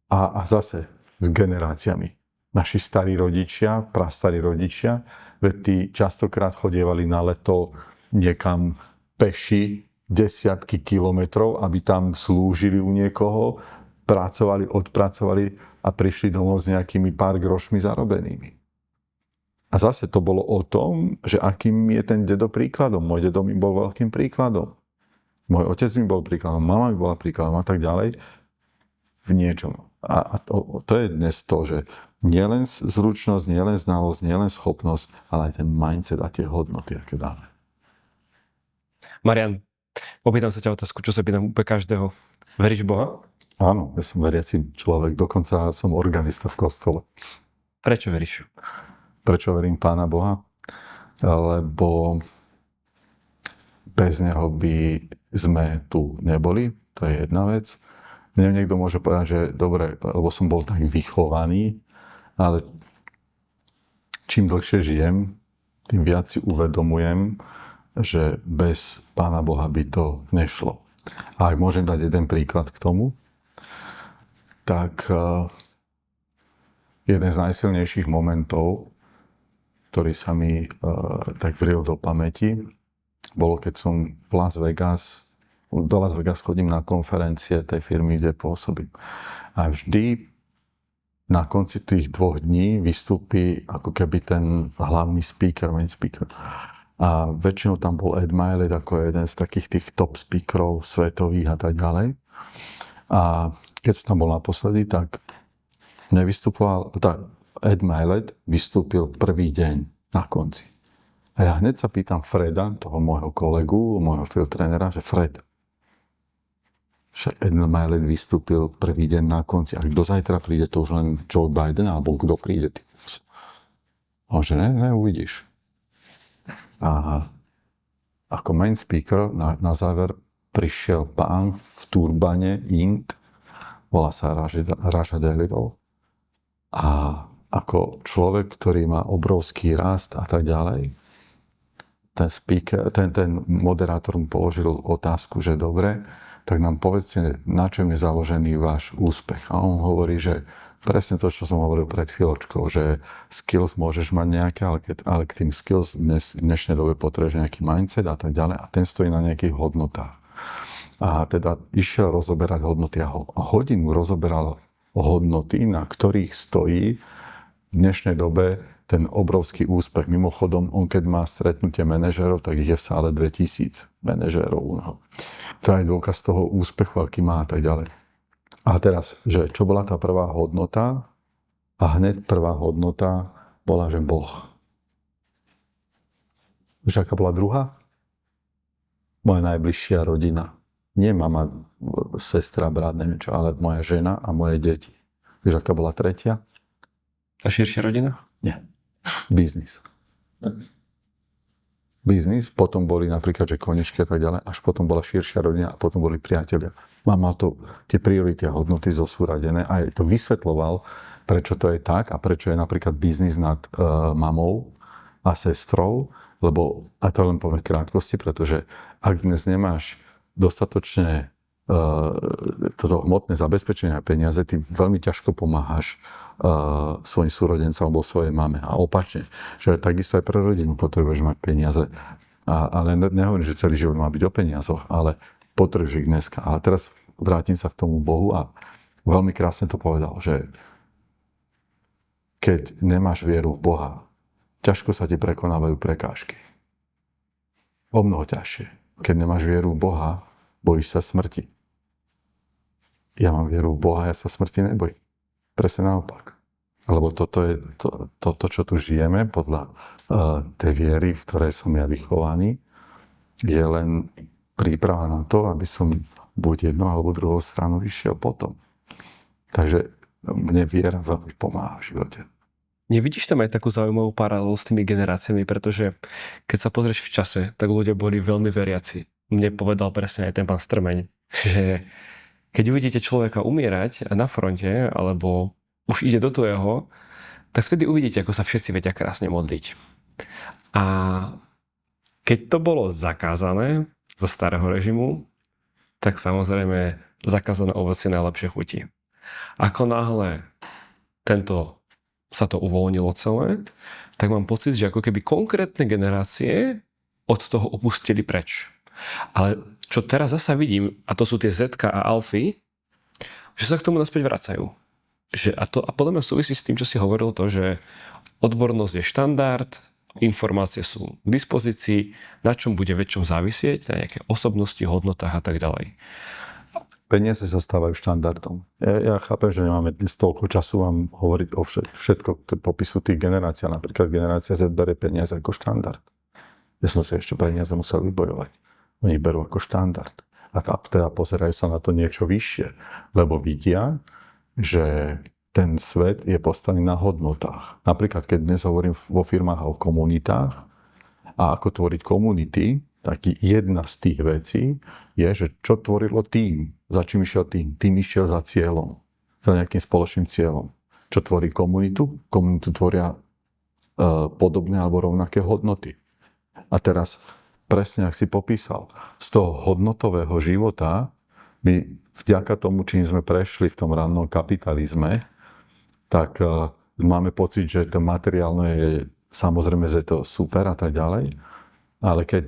Speaker 1: A zase s generáciami. Naši starí rodičia, prastarí rodičia, veď tí častokrát chodievali na leto niekam peši desiatky kilometrov, aby tam slúžili u niekoho, pracovali, odpracovali a prišli domov s nejakými pár grošmi zarobenými. A zase to bolo o tom, že akým je ten dedo príkladom. Môj dedo mi bol veľkým príkladom. Môj otec mi bol príkladom, mama mi bola príkladom a tak ďalej. V niečom. A to je dnes to, že nielen zručnosť, nielen znalosť, nielen schopnosť, ale aj ten mindset a tie hodnoty, aké dáme.
Speaker 2: Marian, opýtam sa ťa otázku, čo sa pýtam úplne každého. Veríš v Boha?
Speaker 1: Áno, ja som veriaci človek, dokonca som organista v kostole.
Speaker 2: Prečo veríš?
Speaker 1: Prečo verím Pána Boha? Lebo bez neho by sme tu neboli, to je jedna vec. Mne niekto môže povedať, že dobre, lebo som bol tak vychovaný, ale čím dlhšie žijem, tým viac si uvedomujem, že bez Pána Boha by to nešlo. A ak môžem dať jeden príklad k tomu, tak jeden z najsilnejších momentov, ktorý sa mi tak vril do pamäti, bolo, keď som do Las Vegas chodím na konferencie tej firmy, kde pôsobím. A vždy na konci tých 2 dní vystúpi ako keby ten hlavný main speaker. A väčšinou tam bol Ed Mylett ako jeden z takých tých top speakerov svetových a tak ďalej. A keď som tam bol naposledy, tak Ed Mylett vystúpil prvý deň na konci. A ja hneď sa pýtam Freda, toho môjho kolegu, môjho field trénera, že Fred, Ed Mylett vystúpil prvý deň na konci. A kto zajtra príde, to už len Joe Biden, alebo kto príde? A že ne, uvidíš. A ako main speaker na záver prišiel pán v turbane Ind, volá sa Raja Delivol. A ako človek, ktorý má obrovský rast a tak ďalej, ten moderátor mu položil otázku, že dobre, tak nám povedzte, na čom je založený váš úspech. A on hovorí, že presne to, čo som hovoril pred chvíľočkou, že skills môžeš mať nejaké, ale k tým skills v dnešnej dobe potrebuješ nejaký mindset a tak ďalej a ten stojí na nejakých hodnotách. A teda išiel rozoberať hodnoty a hodinu rozoberal hodnoty, na ktorých stojí v dnešnej dobe ten obrovský úspech. Mimochodom, on keď má stretnutie manažérov, tak ich je v sále 2000 manažérov. To je dôkaz toho úspechu, aký má a tak ďalej. A teraz, že čo bola tá prvá hodnota? A hneď prvá hodnota bola, že Boh. Že aká bola druhá? Moja najbližšia rodina. Nie mama, sestra, brat, neviem čo, ale moja žena a moje deti. Vieš, aká bola tretia?
Speaker 2: A širšia rodina?
Speaker 1: Nie. Biznis. Biznis, potom boli napríklad, že koničky a tak ďalej, až potom bola širšia rodina a potom boli priatelia. Mal to tie priority a hodnoty zosúradené a to vysvetľoval, prečo to je tak a prečo je napríklad biznis nad mamou a sestrou, lebo, a to len poviem v krátkosti, pretože ak dnes nemáš dostatočne toto hmotné zabezpečenie a peniaze, ty veľmi ťažko pomáhaš svojim súrodencom alebo svojej mame. A opačne, že takisto aj pre rodinu potrebuješ mať peniaze. Ale nehovorím, že celý život má byť o peniazoch, ale potrebuješ ich dneska. Ale teraz vrátim sa k tomu Bohu a veľmi krásne to povedal, že keď nemáš vieru v Boha, ťažko sa ti prekonávajú prekážky. O mnoho ťažšie. Keď nemáš vieru v Boha, bojíš sa smrti. Ja mám vieru v Boha, ja sa smrti nebojím. Presne naopak. Lebo toto je to, čo tu žijeme, podľa tej viery, v ktorej som ja vychovaný, je len príprava na to, aby som buď jednou alebo druhou stranu vyšiel potom. Takže mne viera veľmi pomáha v živote.
Speaker 2: Nevidíš tam aj takú zaujímavú paralelu s tými generáciami, pretože keď sa pozrieš v čase, tak ľudia boli veľmi veriaci. Mne povedal presne aj ten pán Strmeň, že keď uvidíte človeka umierať na fronte, alebo už ide do toho, tak vtedy uvidíte, ako sa všetci vedia krásne modliť. A keď to bolo zakázané za starého režimu, tak samozrejme zakázané ovocie najlepšie chutí. Ako náhle sa to uvoľnilo celé, tak mám pocit, že ako keby konkrétne generácie od toho opustili preč. Ale čo teraz zasa vidím, a to sú tie Zetka a Alfy, že sa k tomu naspäť vracajú. A podľa mňa súvisí s tým, čo si hovoril to, že odbornosť je štandard, informácie sú k dispozícii, na čom bude väčšom závisieť, na nejaké osobnosti, hodnotách a tak ďalej.
Speaker 1: Peniaze sa stávajú štandardom. Ja chápem, že nemáme dnes toľko času vám hovoriť o všetko popisu tých generácií. Napríklad generácia Z berie peniaze ako štandard. Ja som si ešte peniaze musel vybojovať. Oni berú ako štandard. A teda pozerajú sa na to niečo vyššie, lebo vidia, že ten svet je postavený na hodnotách. Napríklad, keď dnes hovorím vo firmách o komunitách a ako tvoriť komunity, tak jedna z tých vecí je, že čo tvorilo tím. Za čím išiel tím? Tím išiel za cieľom. Za nejakým spoločným cieľom. Čo tvorí komunitu? Komunitu tvoria podobné alebo rovnaké hodnoty. A teraz presne, ak si popísal, z toho hodnotového života my vďaka tomu, čím sme prešli v tom rannom kapitalizme, tak máme pocit, že to materiálne je samozrejme, že je to super a tak ďalej, ale keď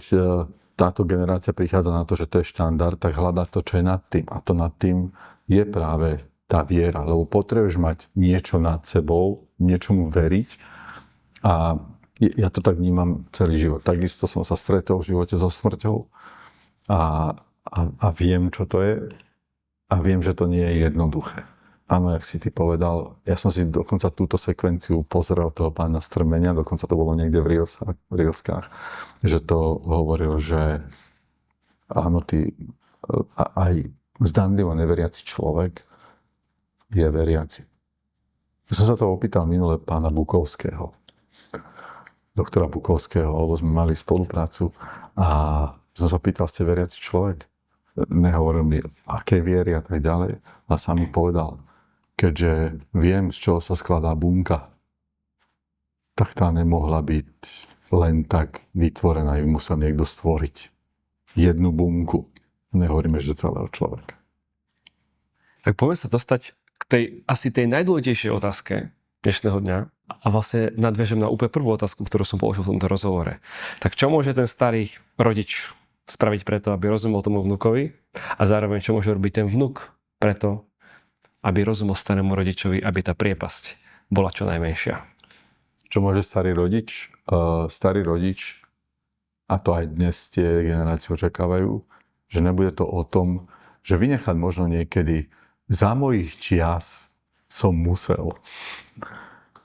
Speaker 1: táto generácia prichádza na to, že to je štandard, tak hľadá to, čo je nad tým. A to nad tým je práve tá viera, lebo potrebuješ mať niečo nad sebou, niečomu veriť a ja to tak vnímam celý život. Takisto som sa stretol v živote so smrťou a viem, čo to je a viem, že to nie je jednoduché. Áno, jak si ty povedal, ja som si dokonca túto sekvenciu pozrel toho pána Strmenia, dokonca to bolo niekde v Reelskách, že to hovoril, že áno, aj zdanlivo neveriaci človek je veriaci. Ja som sa to opýtal minule pána Bukovského, doktora Bukovského, lebo sme mali spoluprácu a som sa pýtal, ste veriaci človek? Nehovoril mi, aké viery a tak ďalej, a sám mi povedal, keďže viem, z čoho sa skladá bunka, tak tá nemohla byť len tak vytvorená, ju musel niekto stvoriť. Jednu bunku. Nehovoríme, že celého človeka.
Speaker 2: Tak poďme sa dostať k tej najdôležitejšej otázke dnešného dňa a vlastne nadviažem na úplne prvú otázku, ktorú som položil v tomto rozhovore. Tak čo môže ten starý rodič spraviť preto, aby rozumel tomu vnukovi a zároveň čo môže robiť ten vnuk preto, aby rozumel starému rodičovi, aby tá priepasť bola čo najmenšia?
Speaker 1: Čo môže starý rodič? Starý rodič, a to aj dnes tie generácie očakávajú, že nebude to o tom, že vynechať možno niekedy za mojich čias som musel.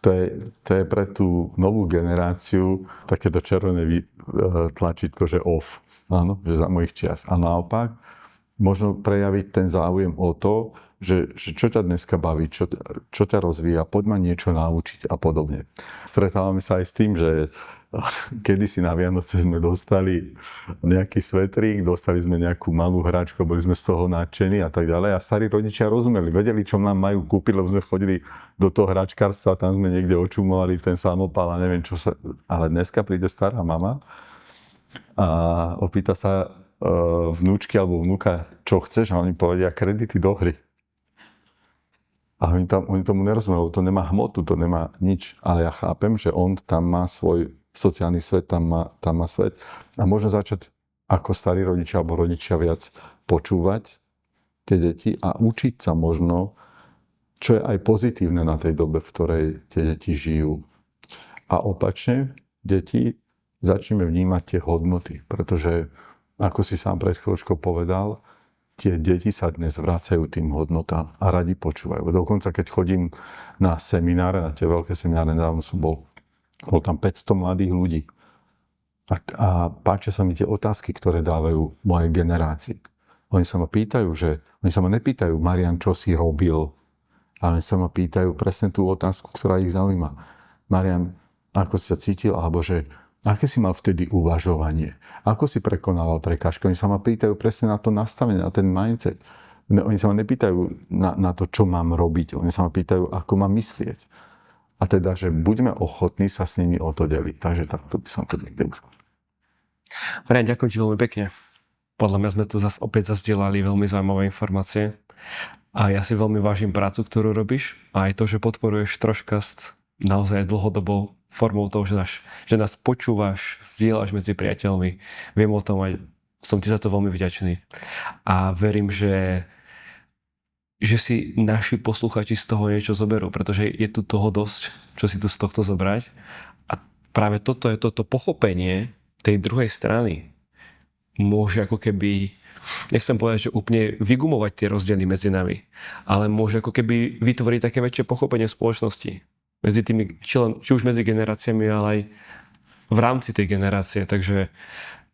Speaker 1: To je pre tú novú generáciu takéto červené tlačítko, že off. Áno, že za mojich čias. A naopak, možno prejaviť ten záujem o to, že čo ťa dneska baví, čo ťa rozvíja, poď ma niečo naučiť a podobne. Stretávame sa aj s tým, že kedysi na Vianoce sme dostali nejaký svetrík, dostali sme nejakú malú hračku, boli sme z toho nadšení a tak ďalej. A starí rodičia rozumeli, vedeli, čo nám majú kúpiť, lebo sme chodili do toho hračkárstva, tam sme niekde očumovali ten samopal a neviem čo sa... Ale dneska príde stará mama a opýta sa vnúčky alebo vnúka, čo chceš, a oni povedia kredity do hry. A oni tomu nerozumejú, to nemá hmotu, to nemá nič. Ale ja chápem, že on tam má svoj sociálny svet, tam má svet. A možno začať ako starí rodičia alebo rodičia viac počúvať tie deti a učiť sa možno, čo je aj pozitívne na tej dobe, v ktorej tie deti žijú. A opačne, deti začneme vnímať tie hodnoty, pretože ako si sám pred chvíľočkou povedal, tie deti sa dnes vracajú tým hodnotám a radi počúvajú. Dokonca keď chodím na semináre, na tie veľké semináre, nedávno som bol tam 500 mladých ľudí. A páčia sa mi tie otázky, ktoré dávajú mojej generácii. Oni sa ma nepýtajú, Marian, čo si robil, ale sa ma pýtajú presne tú otázku, ktorá ich zaujíma. Marian, ako si sa cítil, alebo že aké si mal vtedy uvažovanie? Ako si prekonával prekážky? Oni sa ma pýtajú presne na to nastavenie, na ten mindset. Oni sa ma nepýtajú na to, čo mám robiť. Oni sa ma pýtajú, ako mám myslieť. A teda, že buďme ochotní sa s nimi o to deliť. Takže takto by som to niekde uskal.
Speaker 2: Marian, ďakujem ti veľmi pekne. Podľa mňa sme tu opäť zazdielali veľmi zaujímavé informácie. A ja si veľmi vážim prácu, ktorú robíš. A aj to, že podporuješ Troškast naozaj dlhodobou formou toho, že nás počúvaš, zdieľaš medzi priateľmi. Viem o tom aj, som ti za to veľmi vďačný. A verím, že si naši posluchači z toho niečo zoberú, pretože je tu toho dosť, čo si tu z tohto zobrať. A práve toto je toto pochopenie tej druhej strany. Môže ako keby, nechcem povedať, že úplne vygumovať tie rozdiely medzi nami, ale môže ako keby vytvoriť také väčšie pochopenie spoločnosti. Medzi tými, či už medzi generáciami, ale aj v rámci tej generácie. Takže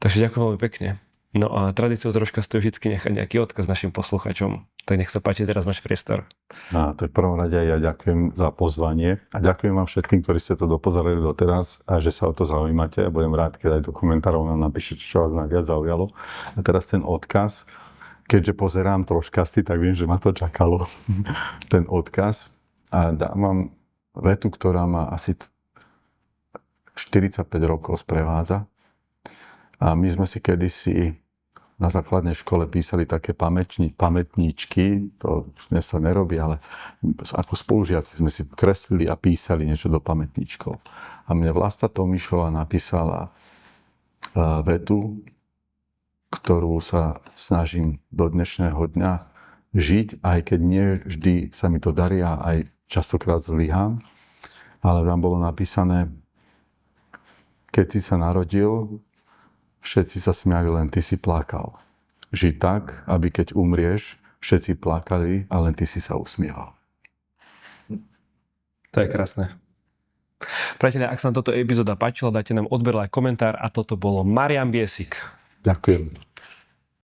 Speaker 2: ďakujem veľmi pekne. No a tradíciou troška stojí vždy nechať nejaký odkaz našim posluchačom. Tak nech sa páči, teraz máš priestor.
Speaker 1: A to v prvom rade ja ďakujem za pozvanie a ďakujem vám všetkým, ktorí ste to dopozerali doteraz a že sa o to zaujímate. A budem rád, keď aj do komentárov nám napíšete, čo vás najviac zaujalo. A teraz ten odkaz. Keďže pozerám Troškasty, tak viem, že ma to čakalo. Ten odkaz. A dám vám vetu, ktorá ma asi 45 rokov sprevádza. A my sme si kedysi na základnej škole písali také pamätníčky, to už dnes sa nerobí, ale ako spolužiaci sme si kreslili a písali niečo do pamätníčkov. A mne Vlasta Tomišová napísala vetu, ktorú sa snažím do dnešného dňa žiť, aj keď nie vždy sa mi to darí a aj častokrát zlyhám. Ale tam bolo napísané, keď si sa narodil, všetci sa smiali, len ty si plakal. Žij tak, aby keď umrieš, všetci plakali a len ty si sa usmieval.
Speaker 2: To je krásne. Priatelia, ak sa vám toto epizóda páčila, dajte nám odber, like, komentár a toto bolo Marian Biesik.
Speaker 1: Ďakujem.